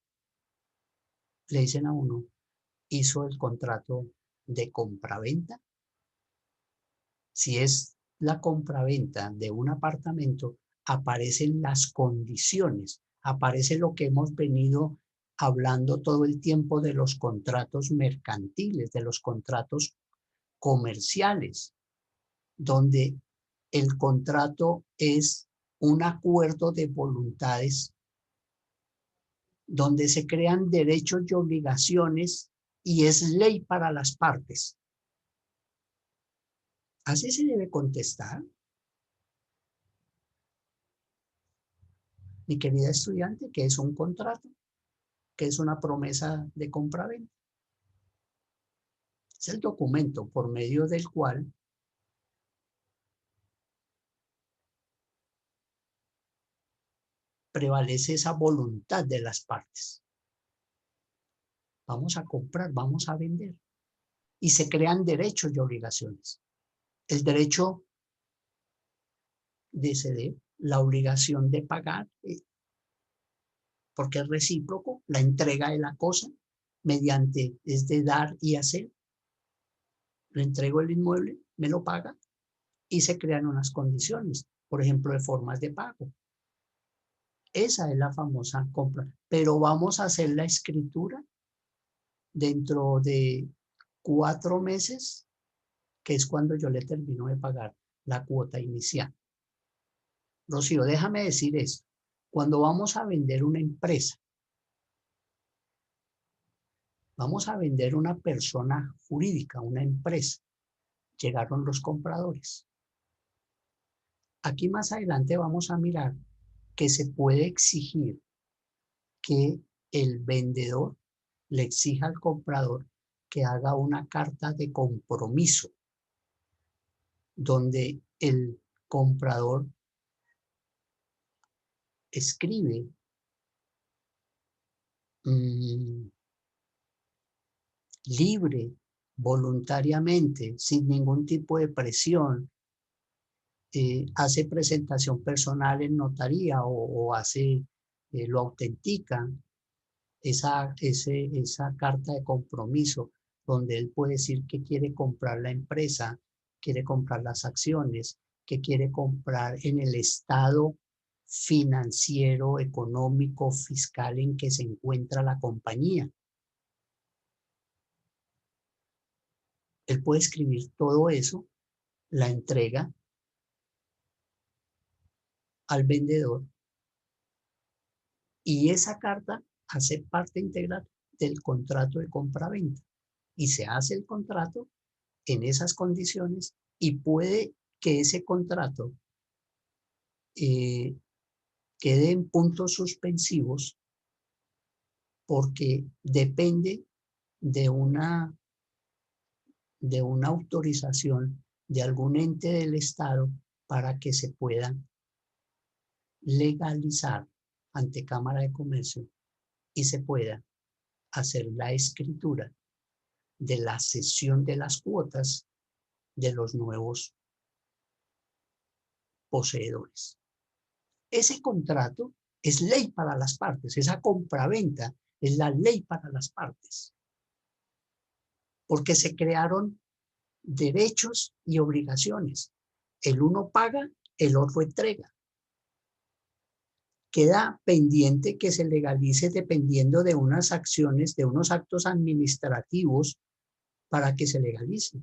le dicen a uno, hizo el contrato de compraventa. Si es la compraventa de un apartamento, aparecen las condiciones, aparece lo que hemos venido hablando todo el tiempo de los contratos mercantiles, de los contratos comerciales, donde el contrato es un acuerdo de voluntades, donde se crean derechos y obligaciones y es ley para las partes. ¿Así se debe contestar? Mi querida estudiante, ¿qué es un contrato? ¿Qué es una promesa de compraventa? Es el documento por medio del cual prevalece esa voluntad de las partes. Vamos a comprar, vamos a vender. Y se crean derechos y obligaciones. El derecho de ceder, la obligación de pagar, porque es recíproco, la entrega de la cosa, mediante es de dar y hacer. Le entrego el inmueble, me lo paga y se crean unas condiciones, por ejemplo, de formas de pago. Esa es la famosa compra. Pero vamos a hacer la escritura dentro de 4 meses, que es cuando yo le termino de pagar la cuota inicial. Rocío, déjame decir esto. Cuando vamos a vender una empresa, vamos a vender una persona jurídica, una empresa. Llegaron los compradores. Aquí más adelante vamos a mirar que se puede exigir que el vendedor le exija al comprador que haga una carta de compromiso donde el comprador escribe libre, voluntariamente, sin ningún tipo de presión, hace presentación personal en notaría o hace, lo autentica, esa carta de compromiso donde él puede decir que quiere comprar la empresa, quiere comprar las acciones, que quiere comprar en el estado financiero, económico, fiscal en que se encuentra la compañía. Él puede escribir todo eso, la entrega al vendedor y esa carta hace parte integral del contrato de compra-venta y se hace el contrato en esas condiciones y puede que ese contrato quede en puntos suspensivos porque depende de una autorización de algún ente del Estado para que se pueda legalizar ante Cámara de Comercio y se pueda hacer la escritura de la cesión de las cuotas de los nuevos poseedores. Ese contrato es ley para las partes, esa compraventa es la ley para las partes, porque se crearon derechos y obligaciones. El uno paga, el otro entrega. Queda pendiente que se legalice dependiendo de unas acciones, de unos actos administrativos para que se legalice.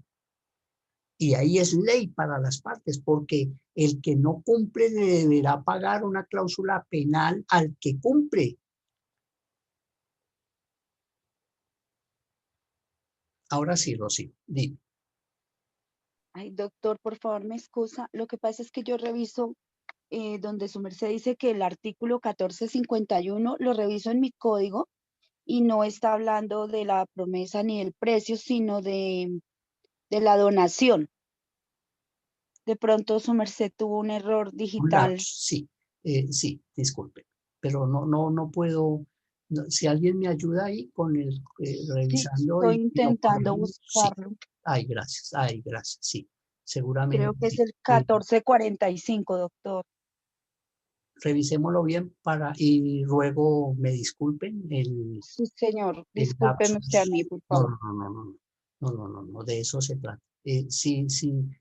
Y ahí es ley para las partes, porque el que no cumple le deberá pagar una cláusula penal al que cumple. Ahora sí, Rocío, dime. Ay, doctor, por favor, me excusa. Lo que pasa es que yo reviso donde su merced dice que el artículo 1451 lo reviso en mi código y no está hablando de la promesa ni del precio, sino de la donación. De pronto su merced tuvo un error Un digital. lapsus, sí, sí, disculpe, pero no puedo, si alguien me ayuda ahí con el Sí, revisando estoy y lo intentando corregimos, sí. buscarlo. Ay, gracias, sí, seguramente. Creo que es sí. el 1445, doctor. Revisémoslo bien y luego me disculpen Sí, señor. el Discúlpeme usted a lapsus. mí, por favor. No, de eso se trata. Sí,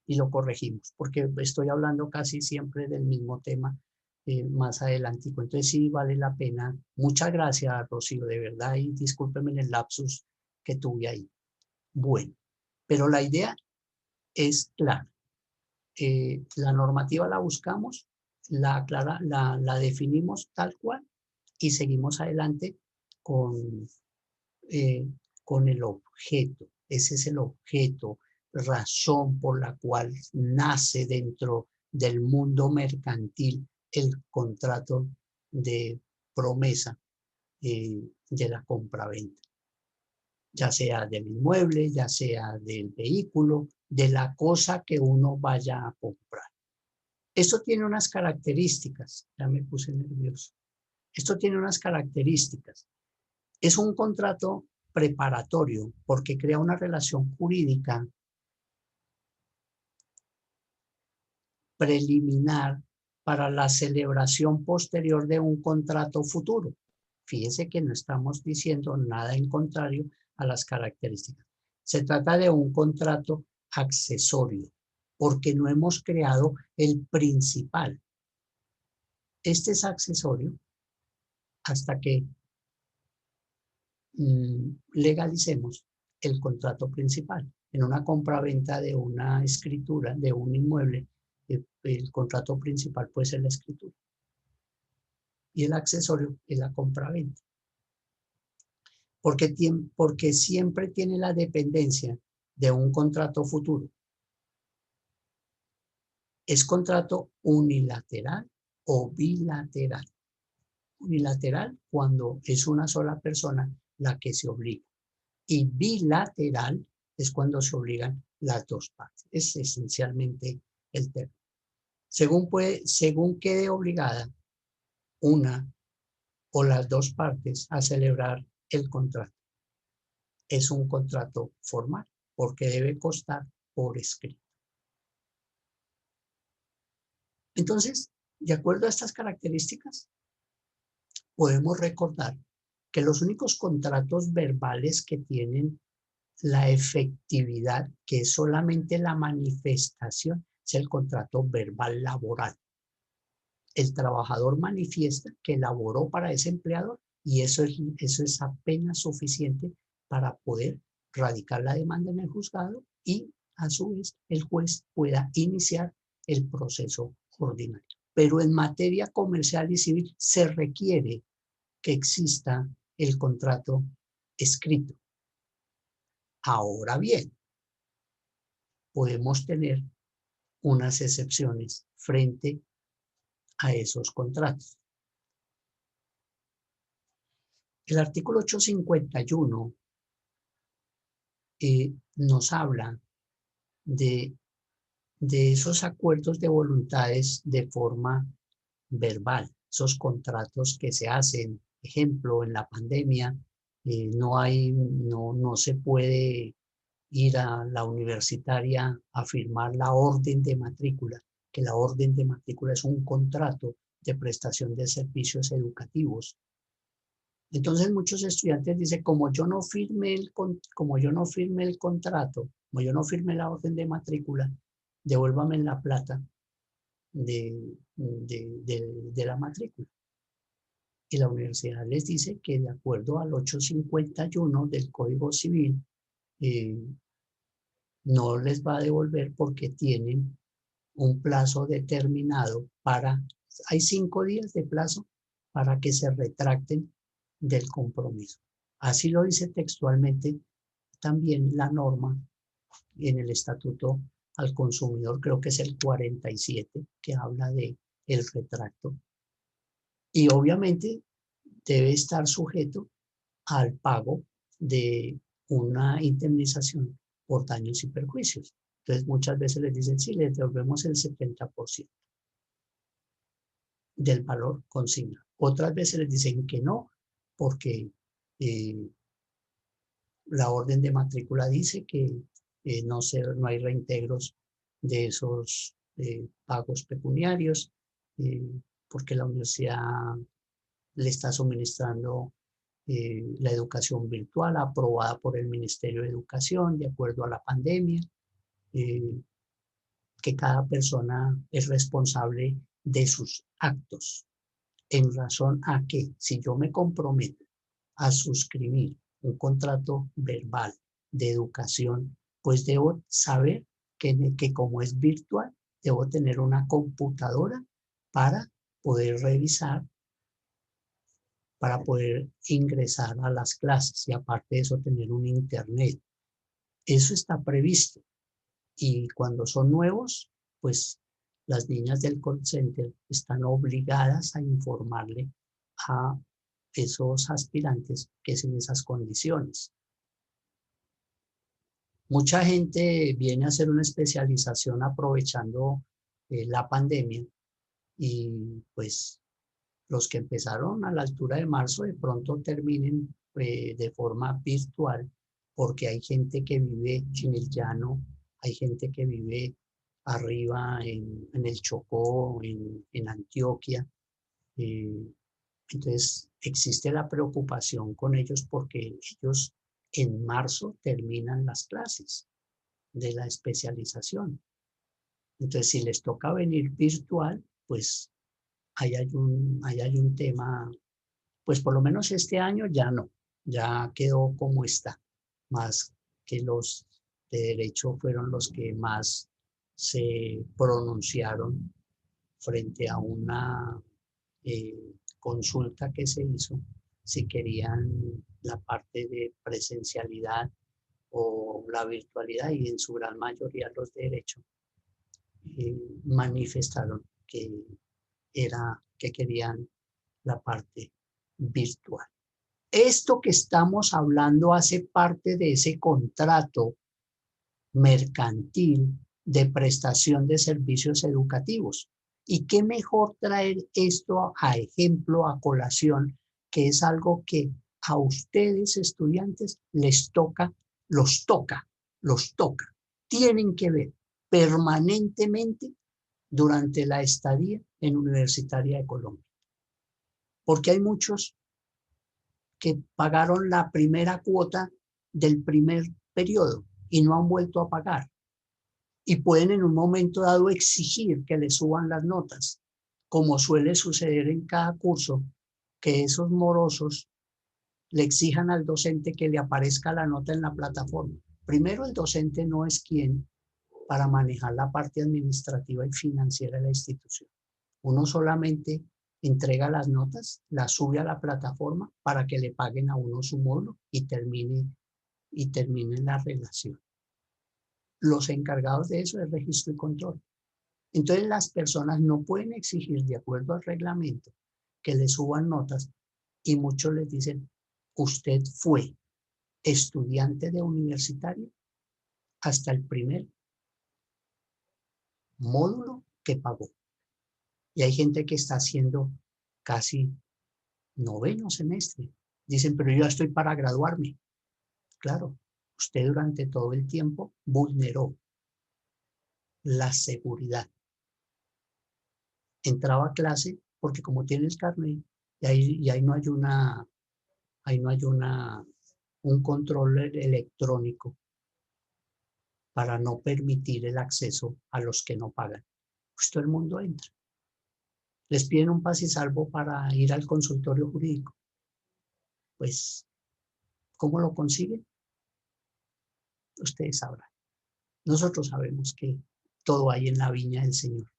y lo corregimos, porque estoy hablando casi siempre del mismo tema más adelantico. Entonces sí vale la pena. Muchas gracias, Rocío, de verdad, y discúlpeme en el lapsus que tuve ahí. Bueno, pero la idea es clara. La normativa la buscamos, la definimos tal cual y seguimos adelante con, con el objeto. Ese es el objeto, razón por la cual nace dentro del mundo mercantil el contrato de promesa de la compraventa, ya sea del inmueble, ya sea del vehículo, de la cosa que uno vaya a comprar. Esto tiene unas características, ya me puse nervioso. Esto tiene unas características. Es un contrato preparatorio porque crea una relación jurídica preliminar para la celebración posterior de un contrato futuro. Fíjese que no estamos diciendo nada en contrario a las características. Se trata de un contrato accesorio porque no hemos creado el principal. Este es accesorio hasta que legalicemos el contrato principal. En una compraventa de una escritura, de un inmueble, el contrato principal puede ser la escritura. Y el accesorio es la compraventa. Porque siempre tiene la dependencia de un contrato futuro. Es contrato unilateral o bilateral. Unilateral cuando es una sola persona la que se obliga. Y bilateral es cuando se obligan las dos partes. Es esencialmente el término. Según quede obligada una o las dos partes a celebrar el contrato. Es un contrato formal porque debe constar por escrito. Entonces, de acuerdo a estas características, podemos recordar que los únicos contratos verbales que tienen la efectividad, que es solamente la manifestación, es el contrato verbal laboral. El trabajador manifiesta que laboró para ese empleador y eso es apenas suficiente para poder radicar la demanda en el juzgado y a su vez el juez pueda iniciar el proceso ordinario. Pero en materia comercial y civil se requiere que exista el contrato escrito. Ahora bien, podemos tener unas excepciones frente a esos contratos. El artículo 851 nos habla de esos acuerdos de voluntades de forma verbal, esos contratos que se hacen. Ejemplo, en la pandemia no se puede ir a la universitaria a firmar la orden de matrícula, que la orden de matrícula es un contrato de prestación de servicios educativos. Entonces muchos estudiantes dicen, como yo no firme el contrato, como yo no firme la orden de matrícula, devuélvame la plata de la matrícula. Y la universidad les dice que de acuerdo al 851 del Código Civil, no les va a devolver porque tienen un plazo determinado hay 5 días de plazo para que se retracten del compromiso. Así lo dice textualmente también la norma en el Estatuto al Consumidor, creo que es el 47, que habla de el retracto. Y obviamente debe estar sujeto al pago de una indemnización por daños y perjuicios. Entonces muchas veces les dicen, sí, les devolvemos el 70% del valor consignado. Otras veces les dicen que no, porque la orden de matrícula dice que no hay reintegros de esos pagos pecuniarios, porque la universidad le está suministrando la educación virtual aprobada por el Ministerio de Educación de acuerdo a la pandemia, que cada persona es responsable de sus actos, en razón a que si yo me comprometo a suscribir un contrato verbal de educación, pues debo saber que como es virtual, debo tener una computadora para poder revisar, para poder ingresar a las clases y aparte de eso tener un internet. Eso está previsto. Y cuando son nuevos, pues las niñas del call center están obligadas a informarle a esos aspirantes que es en esas condiciones. Mucha gente viene a hacer una especialización aprovechando la pandemia y pues los que empezaron a la altura de marzo de pronto terminen de forma virtual porque hay gente que vive en el llano, hay gente que vive arriba en el Chocó, en Antioquia. Entonces existe la preocupación con ellos porque ellos en marzo terminan las clases de la especialización. Entonces si les toca venir virtual, pues ahí hay un tema, pues por lo menos este año ya no, ya quedó como está, más que los de derecho fueron los que más se pronunciaron frente a una consulta que se hizo, si querían la parte de presencialidad o la virtualidad, y en su gran mayoría los de derecho manifestaron que querían la parte virtual. Esto que estamos hablando hace parte de ese contrato mercantil de prestación de servicios educativos. Y qué mejor traer esto a ejemplo, a colación, que es algo que a ustedes estudiantes los toca, tienen que ver permanentemente durante la estadía en Universitaria de Colombia. Porque hay muchos que pagaron la primera cuota del primer periodo y no han vuelto a pagar. Y pueden en un momento dado exigir que les suban las notas, como suele suceder en cada curso, que esos morosos le exijan al docente que le aparezca la nota en la plataforma. Primero, el docente no es quien para manejar la parte administrativa y financiera de la institución. Uno solamente entrega las notas, las sube a la plataforma para que le paguen a uno su módulo y termine la relación. los encargados de eso es registro y control. Entonces las personas no pueden exigir de acuerdo al reglamento que les suban notas y muchos les dicen, usted fue estudiante de universitario hasta el primer módulo que pagó. Y hay gente que está haciendo casi 9º semestre. Dicen, pero yo ya estoy para graduarme. Claro, usted durante todo el tiempo vulneró la seguridad. Entraba a clase porque como tiene el carnet, y ahí no hay un control electrónico para no permitir el acceso a los que no pagan. Pues todo el mundo entra. Les piden un pase y salvo para ir al consultorio jurídico. Pues, ¿cómo lo consiguen? Ustedes sabrán. Nosotros sabemos que todo hay en la viña del Señor.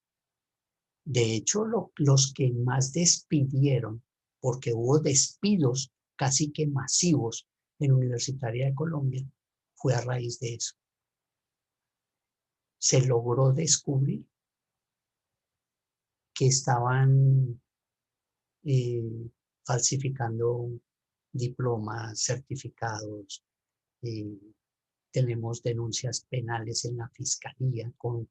De hecho, los que más despidieron, porque hubo despidos casi que masivos en Universitaria de Colombia, fue a raíz de eso. Se logró descubrir que estaban falsificando diplomas, certificados. Tenemos denuncias penales en la fiscalía con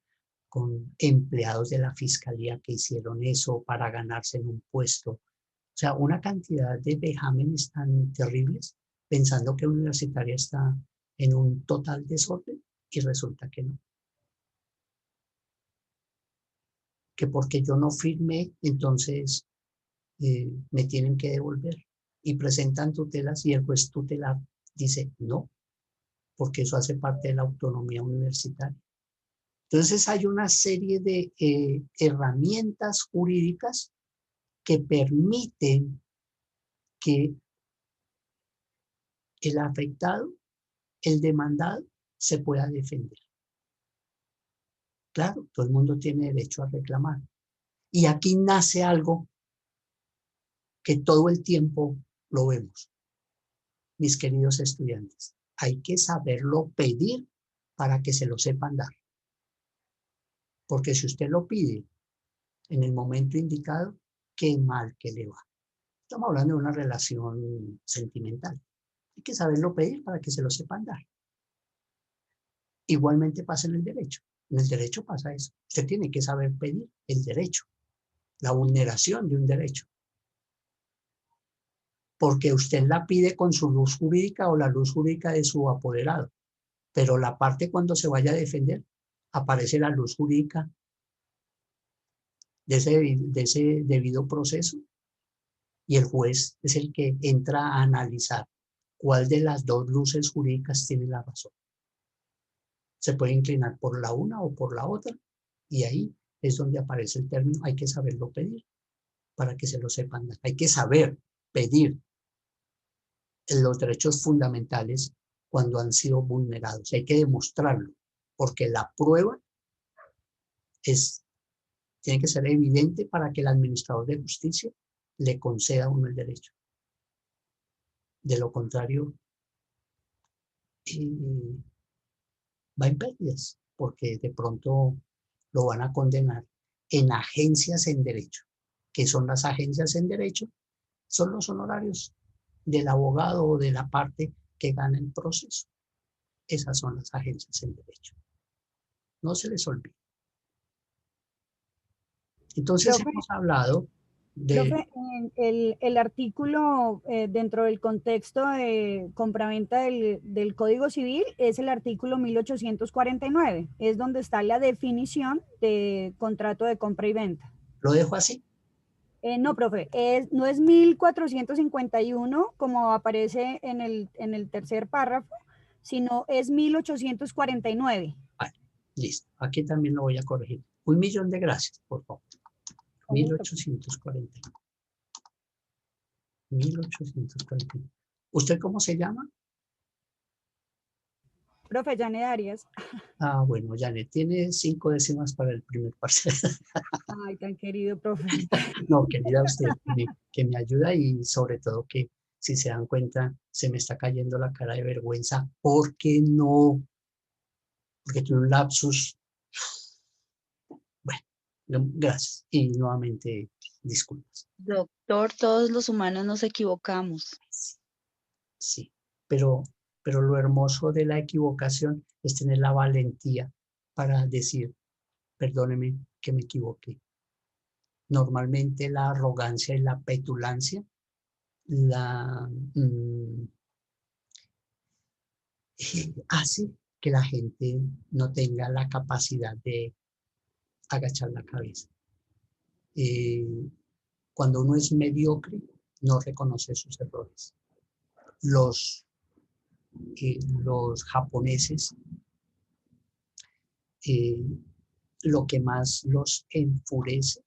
empleados de la fiscalía que hicieron eso para ganarse en un puesto. O sea, una cantidad de vejámenes tan terribles, pensando que Universitaria está en un total desorden y resulta que no. Que porque yo no firmé, entonces me tienen que devolver. Y presentan tutelas y el juez tutelar dice no, porque eso hace parte de la autonomía universitaria. Entonces hay una serie de herramientas jurídicas que permiten que el afectado, el demandado, se pueda defender. Claro, todo el mundo tiene derecho a reclamar. Y aquí nace algo que todo el tiempo lo vemos, mis queridos estudiantes. Hay que saberlo pedir para que se lo sepan dar. Porque si usted lo pide en el momento indicado, qué mal que le va. Estamos hablando de una relación sentimental. Hay que saberlo pedir para que se lo sepan dar. Igualmente pasa en el derecho. En el derecho pasa eso. Usted tiene que saber pedir el derecho, la vulneración de un derecho. Porque usted la pide con su luz jurídica o la luz jurídica de su apoderado. Pero la parte cuando se vaya a defender, aparece la luz jurídica de ese debido proceso y el juez es el que entra a analizar cuál de las dos luces jurídicas tiene la razón. Se puede inclinar por la una o por la otra y ahí es donde aparece el término, hay que saberlo pedir para que se lo sepan. Hay que saber pedir los derechos fundamentales cuando han sido vulnerados. Hay que demostrarlo porque la prueba tiene que ser evidente para que el administrador de justicia le conceda a uno el derecho. De lo contrario, va en pérdidas, porque de pronto lo van a condenar en agencias en derecho. ¿Qué son las agencias en derecho? Son los honorarios del abogado o de la parte que gana el proceso. Esas son las agencias en derecho. No se les olvide. Entonces Profe, hemos hablado de... Profe, el artículo dentro del contexto de compraventa del Código Civil es el artículo 1849, es donde está la definición de contrato de compra y venta. ¿Lo dejo así? No, profe, no es 1451 como aparece en el tercer párrafo, sino es 1849. Vale, listo. Aquí también lo voy a corregir. 1.000.000 de gracias, por favor. 1840. 1840. ¿Usted cómo se llama? Profe, Janet Arias. Ah, bueno, Janet, tiene 5 décimas para el primer parcial. Ay, tan querido, profe. No, querida usted, que me ayuda y sobre todo que si se dan cuenta, se me está cayendo la cara de vergüenza porque no porque tuve un lapsus. Bueno, gracias. Y nuevamente, disculpas. Doctor, todos los humanos nos equivocamos. Sí, pero lo hermoso de la equivocación es tener la valentía para decir, perdóneme que me equivoqué. Normalmente la arrogancia y la petulancia hace que la gente no tenga la capacidad de agachar la cabeza. Cuando uno es mediocre, no reconoce sus errores. Los japoneses, lo que más los enfurece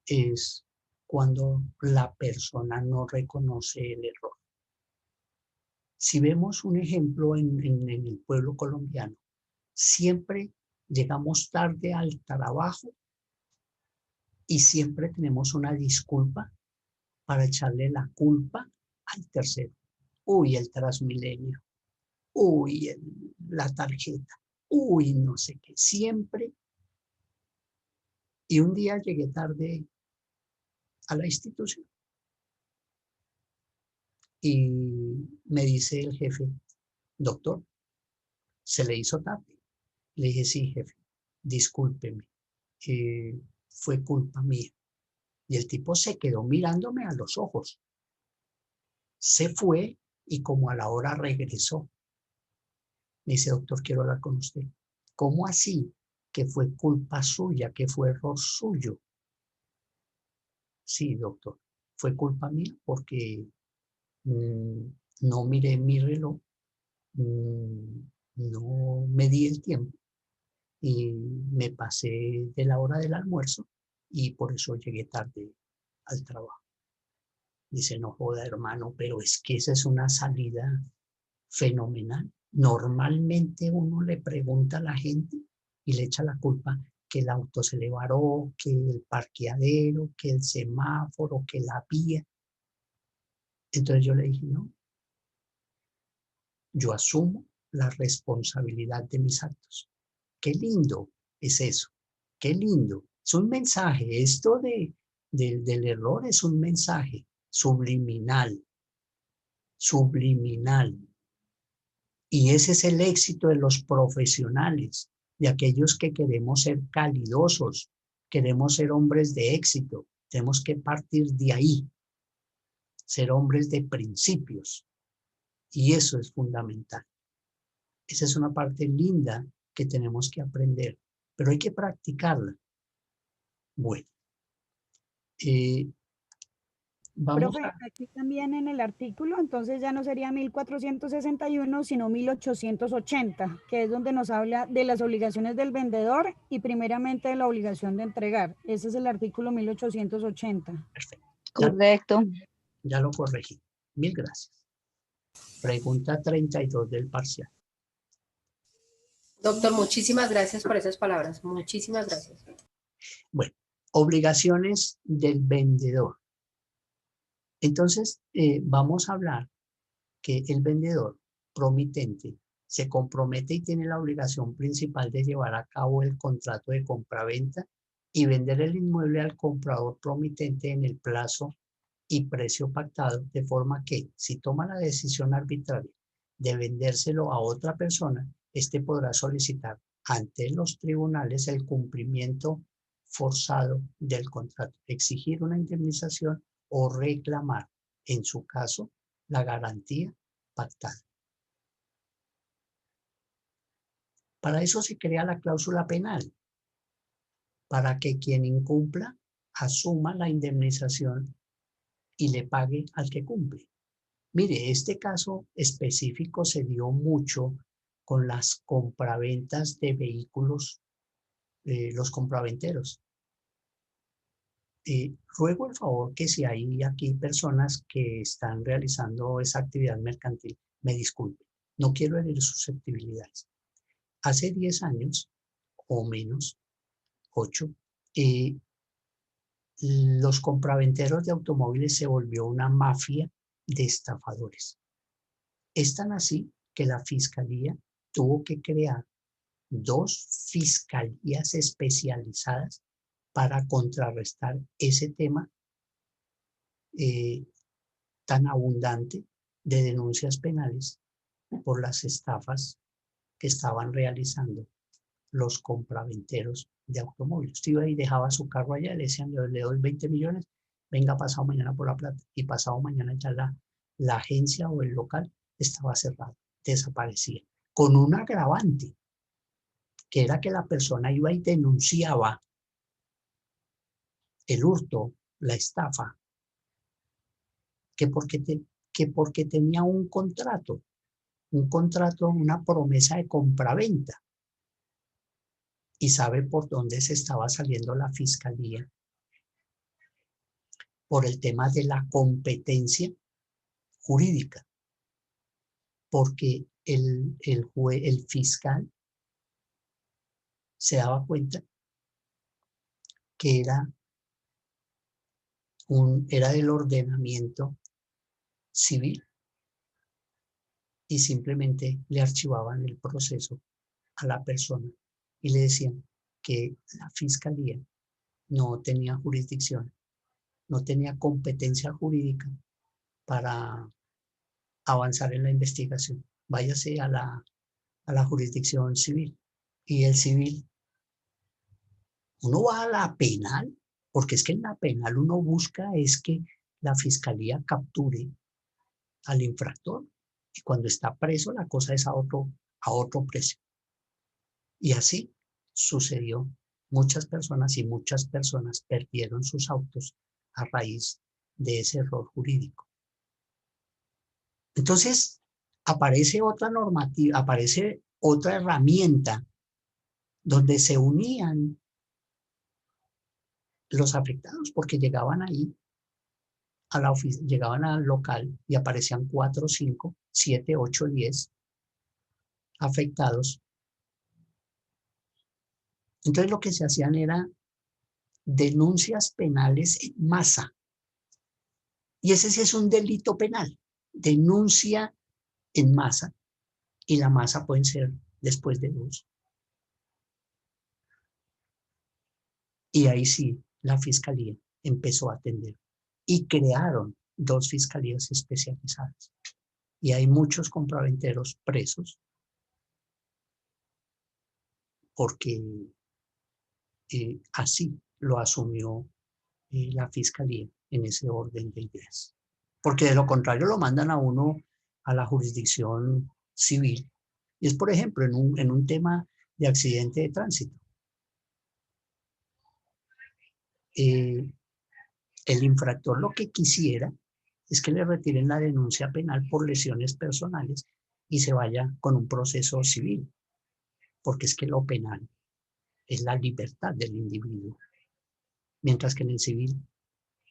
es cuando la persona no reconoce el error. Si vemos un ejemplo en el pueblo colombiano, siempre llegamos tarde al trabajo y siempre tenemos una disculpa para echarle la culpa al tercero. Uy, el Transmilenio. Uy, la tarjeta. Uy, no sé qué. Siempre. Y un día llegué tarde a la institución. Y me dice el jefe, doctor, ¿se le hizo tarde? Le dije, sí, jefe, discúlpeme, fue culpa mía. Y el tipo se quedó mirándome a los ojos. Se fue y como a la hora regresó. Me dice, doctor, quiero hablar con usted. ¿Cómo así? Que fue culpa suya, que fue error suyo. Sí, doctor, fue culpa mía porque no miré mi reloj, no medí el tiempo y me pasé de la hora del almuerzo y por eso llegué tarde al trabajo. Dice, no joda, hermano, pero es que esa es una salida fenomenal. Normalmente uno le pregunta a la gente y le echa la culpa que el auto se le varó, que el parqueadero, que el semáforo, que la vía. Entonces yo le dije, no, yo asumo la responsabilidad de mis actos. Qué lindo es eso, qué lindo. Es un mensaje, esto del error es un mensaje subliminal, subliminal. Y ese es el éxito de los profesionales, de aquellos que queremos ser calidosos, queremos ser hombres de éxito. Tenemos que partir de ahí, ser hombres de principios. Y eso es fundamental. Esa es una parte linda que tenemos que aprender, pero hay que practicarla. Bueno, vamos Profe, a... aquí también en el artículo, entonces ya no sería 1461, sino 1880, que es donde nos habla de las obligaciones del vendedor y primeramente de la obligación de entregar. Ese es el artículo 1880. Perfecto. Correcto. Ya lo corregí. Mil gracias. Pregunta 32 del parcial. Doctor, muchísimas gracias por esas palabras. Muchísimas gracias. Bueno, obligaciones del vendedor. Entonces, vamos a hablar que el vendedor promitente se compromete y tiene la obligación principal de llevar a cabo el contrato de compraventa y vender el inmueble al comprador promitente en el plazo y precio pactado, de forma que, si toma la decisión arbitraria de vendérselo a otra persona, éste podrá solicitar ante los tribunales el cumplimiento forzado del contrato, exigir una indemnización o reclamar, en su caso, la garantía pactada. Para eso se crea la cláusula penal, para que quien incumpla asuma la indemnización y le pague al que cumple. Mire, este caso específico se dio mucho con las compraventas de vehículos, los compraventeros. Ruego el favor que si hay aquí personas que están realizando esa actividad mercantil, me disculpen, no quiero herir susceptibilidades. Hace 10 años o menos, 8, los compraventeros de automóviles se volvió una mafia de estafadores. Es tan así que la fiscalía tuvo que crear 2 fiscalías especializadas para contrarrestar ese tema tan abundante de denuncias penales por las estafas que estaban realizando los compraventeros de automóviles. Usted iba y dejaba su carro allá, le decían, le doy 20 millones, venga pasado mañana por la plata. Y pasado mañana ya la agencia o el local estaba cerrado, desaparecía. Con un agravante, que era que la persona iba y denunciaba el hurto, la estafa, que porque tenía un contrato, una promesa de compraventa. ¿Y sabe por dónde se estaba saliendo la fiscalía? Por el tema de la competencia jurídica. Porque el fiscal se daba cuenta que era del ordenamiento civil y simplemente le archivaban el proceso a la persona y le decían que la fiscalía no tenía jurisdicción, no tenía competencia jurídica para avanzar en la investigación. Váyase a la jurisdicción civil. Y el civil, uno va a la penal, porque es que en la penal uno busca es que la fiscalía capture al infractor. Y cuando está preso, la cosa es a otro precio. Y así sucedió. Muchas personas perdieron sus autos a raíz de ese error jurídico. Entonces, aparece otra normativa, aparece otra herramienta donde se unían los afectados, porque llegaban ahí a la oficina, llegaban al local y aparecían 4, 5, 7, 8, 10 afectados. Entonces lo que se hacían era denuncias penales en masa. Y ese sí es un delito penal, denuncia en masa. Y la masa pueden ser después de 2. Y ahí sí, la fiscalía empezó a atender. Y crearon 2 fiscalías especializadas. Y hay muchos compraventeros presos porque así lo asumió la fiscalía en ese orden de ideas. Porque de lo contrario lo mandan a uno a la jurisdicción civil. Y es, por ejemplo, en un tema de accidente de tránsito. El infractor lo que quisiera es que le retiren la denuncia penal por lesiones personales y se vaya con un proceso civil. Porque es que lo penal es la libertad del individuo. Mientras que en el civil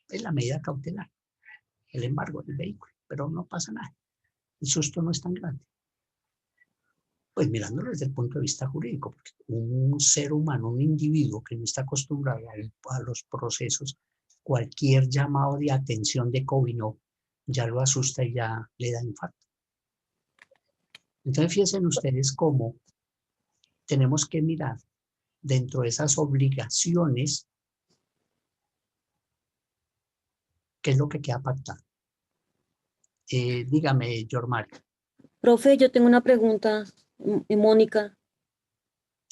es la medida cautelar, el embargo del vehículo, pero no pasa nada. El susto no es tan grande. Pues mirándolo desde el punto de vista jurídico, porque un ser humano, un individuo que no está acostumbrado a los procesos, cualquier llamado de atención de COVID ya lo asusta y ya le da infarto. Entonces fíjense ustedes cómo tenemos que mirar dentro de esas obligaciones qué es lo que queda pactado. Dígame, Yormar. Profe, yo tengo una pregunta, Mónica.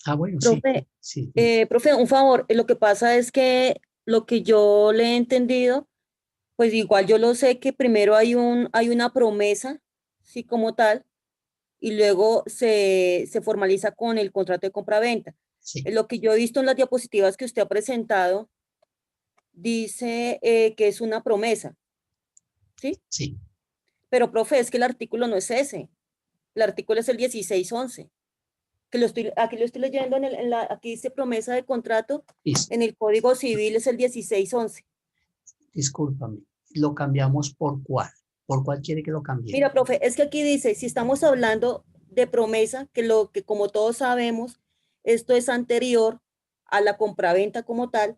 Ah, bueno, profe, sí. Profe, un favor, lo que pasa es que lo que yo le he entendido, pues igual yo lo sé que primero hay una promesa, sí, como tal, y luego se formaliza con el contrato de compraventa. Sí. Lo que yo he visto en las diapositivas que usted ha presentado, dice que es una promesa, ¿sí? Sí. Pero, profe, es que el artículo no es ese. El artículo es el 1611. Aquí lo estoy leyendo, aquí dice promesa de contrato, en el Código Civil es el 1611. Discúlpame, ¿lo cambiamos por cuál? ¿Por cuál quiere que lo cambiemos? Mira, profe, es que aquí dice, si estamos hablando de promesa, que como todos sabemos, esto es anterior a la compraventa como tal,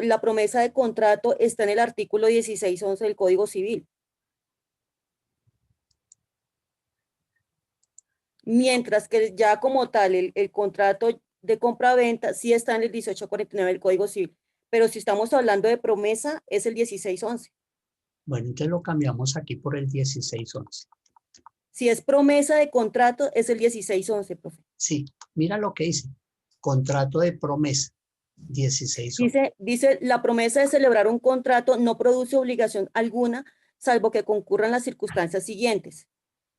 la promesa de contrato está en el artículo 1611 del Código Civil. mientras que ya como tal el contrato de compra-venta sí está en el 1849 del Código Civil, pero si estamos hablando de promesa es el 1611. Bueno, entonces lo cambiamos aquí por el 1611. Si es promesa de contrato es el 1611, profe. Sí, mira lo que dice. Contrato de promesa, 1611. Dice, la promesa de celebrar un contrato no produce obligación alguna, salvo que concurran las circunstancias siguientes.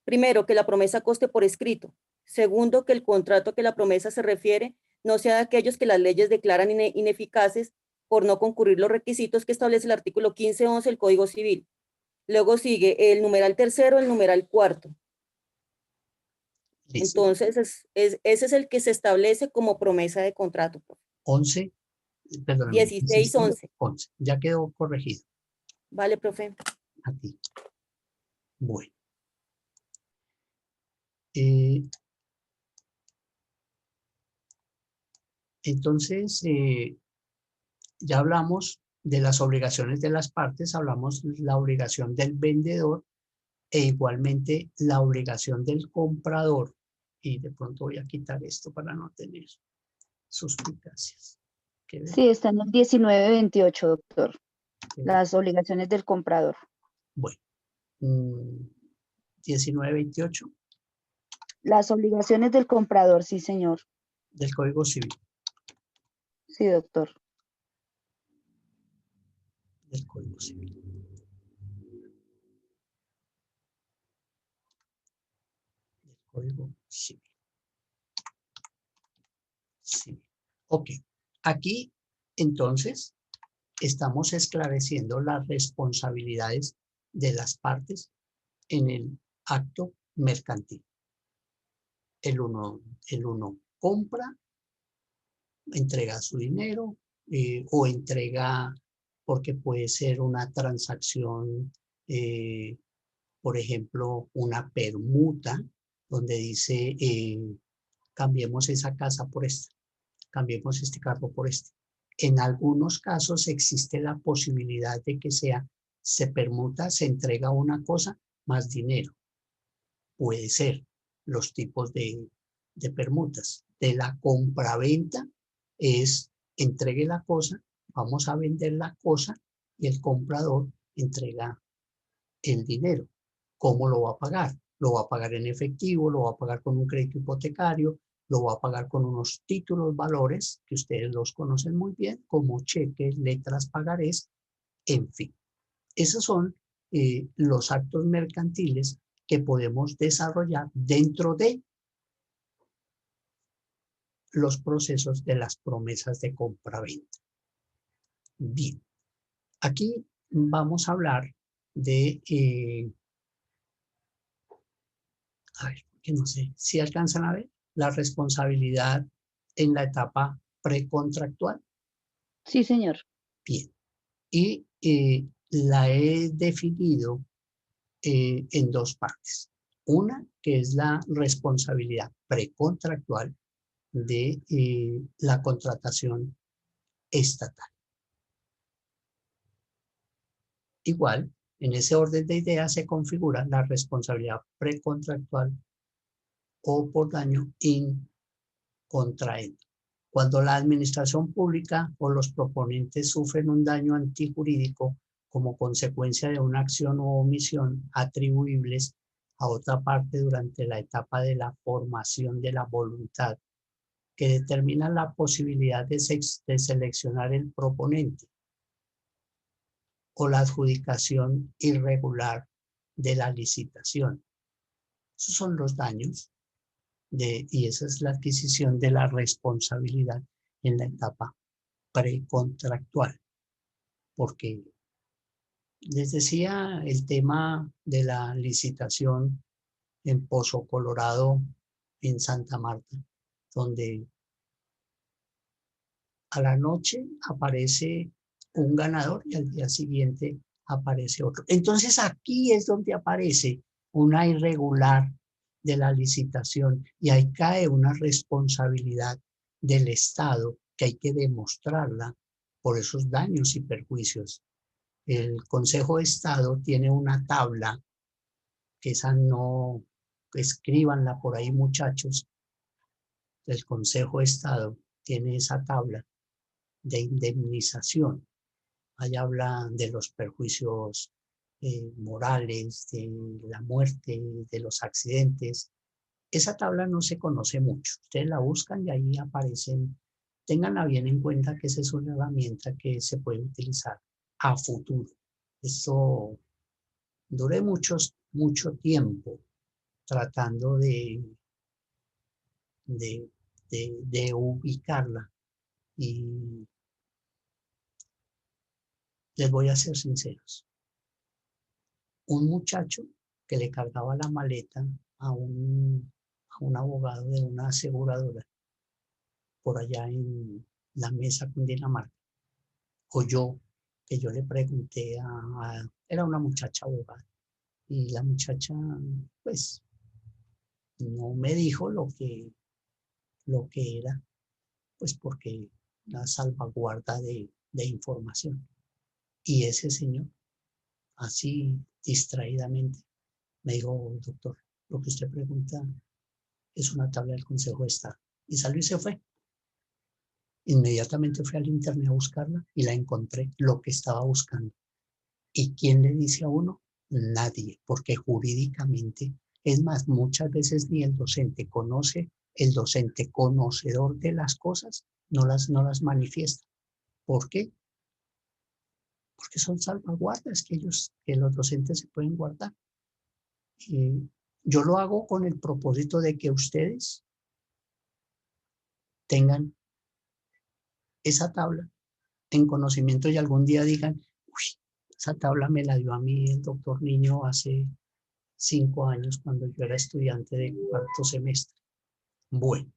Primero, que la promesa conste por escrito. Segundo, que el contrato que la promesa se refiere no sea de aquellos que las leyes declaran ineficaces por no concurrir los requisitos que establece el artículo 1511 del Código Civil. Luego sigue el numeral tercero, el numeral cuarto. Listo. Entonces, ese es el que se establece como promesa de contrato. 11, perdón. 1611. 11, ya quedó corregido. Vale, profe. A ti. Bueno. Entonces, ya hablamos de las obligaciones de las partes, hablamos de la obligación del vendedor e igualmente la obligación del comprador. Y de pronto voy a quitar esto para no tener suspicacias. Sí, está en el 1928, doctor. Las obligaciones del comprador. Bueno, 1928. Las obligaciones del comprador, sí, señor. Del Código Civil. Sí, doctor. Del Código Civil. Del Código Civil. Sí. Ok. Aquí, entonces, estamos esclareciendo las responsabilidades de las partes en el acto mercantil. El uno compra, entrega su dinero o entrega, porque puede ser una transacción, por ejemplo, una permuta, donde dice, cambiemos esa casa por esta, cambiemos este carro por este. En algunos casos existe la posibilidad de que se permuta, se entrega una cosa más dinero. Puede ser los tipos de permutas. De la compraventa es entregue la cosa, vamos a vender la cosa y el comprador entrega el dinero. ¿Cómo lo va a pagar? Lo va a pagar en efectivo, lo va a pagar con un crédito hipotecario, lo va a pagar con unos títulos valores que ustedes los conocen muy bien, como cheques, letras, pagarés, en fin. Esos son los actos mercantiles que podemos desarrollar dentro de los procesos de las promesas de compra-venta. Bien, aquí vamos a hablar de, a ver, que no sé si alcanzan a ver, la responsabilidad en la etapa precontractual. Sí, señor. Bien, y la he definido en dos partes. Una, que es la responsabilidad precontractual de la contratación estatal. Igual, en ese orden de ideas se configura la responsabilidad precontractual o por daño incontraente. Cuando la administración pública o los proponentes sufren un daño antijurídico como consecuencia de una acción o omisión atribuibles a otra parte durante la etapa de la formación de la voluntad, que determina la posibilidad de seleccionar el proponente, o la adjudicación irregular de la licitación. Esos son los daños y esa es la adquisición de la responsabilidad en la etapa precontractual. Porque les decía el tema de la licitación en Pozo Colorado, en Santa Marta, donde a la noche aparece un ganador y al día siguiente aparece otro. Entonces aquí es donde aparece una irregular de la licitación y ahí cae una responsabilidad del Estado que hay que demostrarla por esos daños y perjuicios. El Consejo de Estado tiene una tabla que esa no escríbanla por ahí, muchachos. El Consejo de Estado tiene esa tabla de indemnización. Ahí habla de los perjuicios morales, de la muerte, de los accidentes. Esa tabla no se conoce mucho. Ustedes la buscan y ahí aparecen. Ténganla bien en cuenta que esa es una herramienta que se puede utilizar a futuro. Esto duré mucho tiempo tratando de ubicarla, y les voy a ser sinceros. Un muchacho que le cargaba la maleta a un abogado de una aseguradora por allá en la Mesa, Cundinamarca, oyó que yo le pregunté era una muchacha abogada, y la muchacha pues no me dijo lo que era, pues porque la salvaguarda de información. Y ese señor, así distraídamente, me dijo: doctor, lo que usted pregunta es una tabla del Consejo de Estado. Y salió y se fue. Inmediatamente fui al internet a buscarla y la encontré, lo que estaba buscando. ¿Y quién le dice a uno? Nadie, porque jurídicamente, es más, muchas veces ni el docente conoce, el docente conocedor de las cosas no las manifiesta. ¿Por qué? Porque son salvaguardas que los docentes se pueden guardar. Yo lo hago con el propósito de que ustedes tengan esa tabla en conocimiento y algún día digan: uy, esa tabla me la dio a mí el doctor Niño hace 5 años cuando yo era estudiante de 4º semestre. Bueno,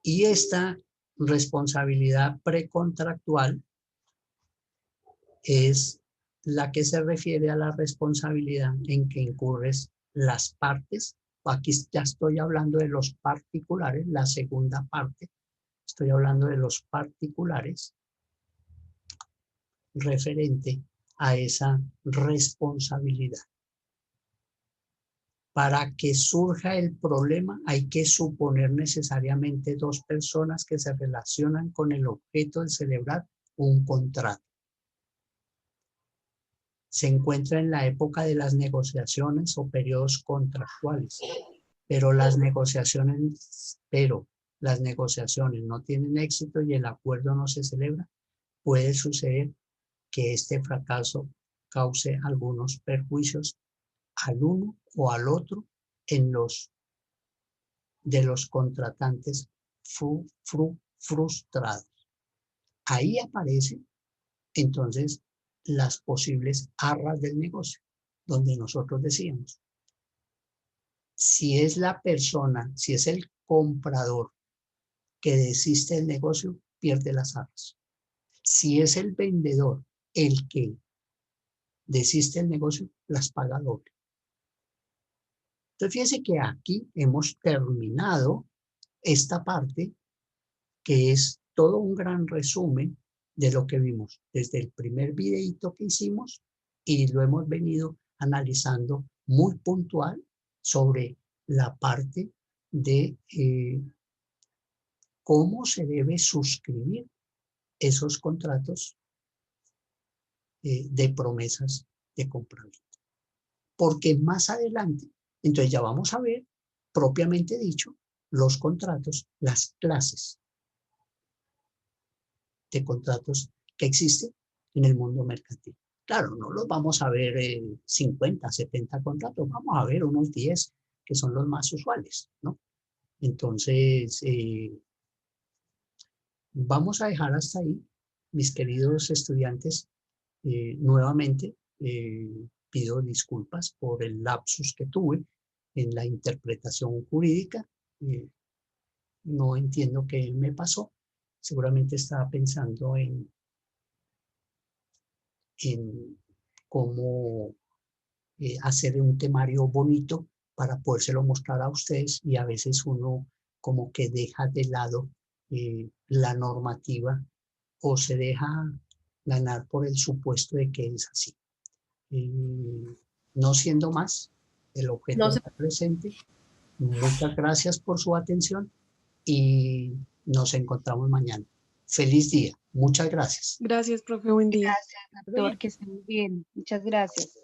y esta responsabilidad precontractual es la que se refiere a la responsabilidad en que incurres las partes. Aquí ya estoy hablando de los particulares, la segunda parte. Estoy hablando de los particulares referente a esa responsabilidad. Para que surja el problema hay que suponer necesariamente 2 personas que se relacionan con el objeto de celebrar un contrato. Se encuentra en la época de las negociaciones o periodos contractuales, pero las negociaciones no tienen éxito y el acuerdo no se celebra. Puede suceder que este fracaso cause algunos perjuicios al uno o al otro de los contratantes frustrados. Ahí aparecen entonces las posibles arras del negocio, donde nosotros decíamos: si es la persona, si es el comprador que desiste del negocio, pierde las arras. Si es el vendedor el que desiste del negocio, las paga doble. Entonces, fíjense que aquí hemos terminado esta parte, que es todo un gran resumen de lo que vimos desde el primer videíto que hicimos, y lo hemos venido analizando muy puntual sobre la parte de cómo se debe suscribir esos contratos de promesas de compraventa. Porque más adelante, entonces ya vamos a ver, propiamente dicho, los contratos, las clases de contratos que existen en el mundo mercantil. Claro, no los vamos a ver 50, 70 contratos, vamos a ver unos 10 que son los más usuales, ¿no? Entonces, vamos a dejar hasta ahí, mis queridos estudiantes. Nuevamente, pido disculpas por el lapsus que tuve en la interpretación jurídica. No entiendo qué me pasó. Seguramente estaba pensando en cómo hacer un temario bonito para podérselo mostrar a ustedes, y a veces uno como que deja de lado la normativa o se deja ganar por el supuesto de que es así. No siendo más, El objeto No se- está presente. Muchas gracias por su atención y nos encontramos mañana. Feliz día. Muchas gracias. Gracias, profe, buen día. Gracias, doctor, que esté muy bien. Muchas gracias.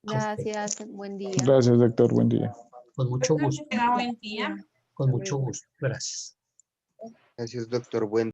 Gracias, buen día. Gracias, doctor. Buen día. Con mucho Que gusto. tenga buen día. Con mucho gusto. Gracias. Gracias, doctor. Buen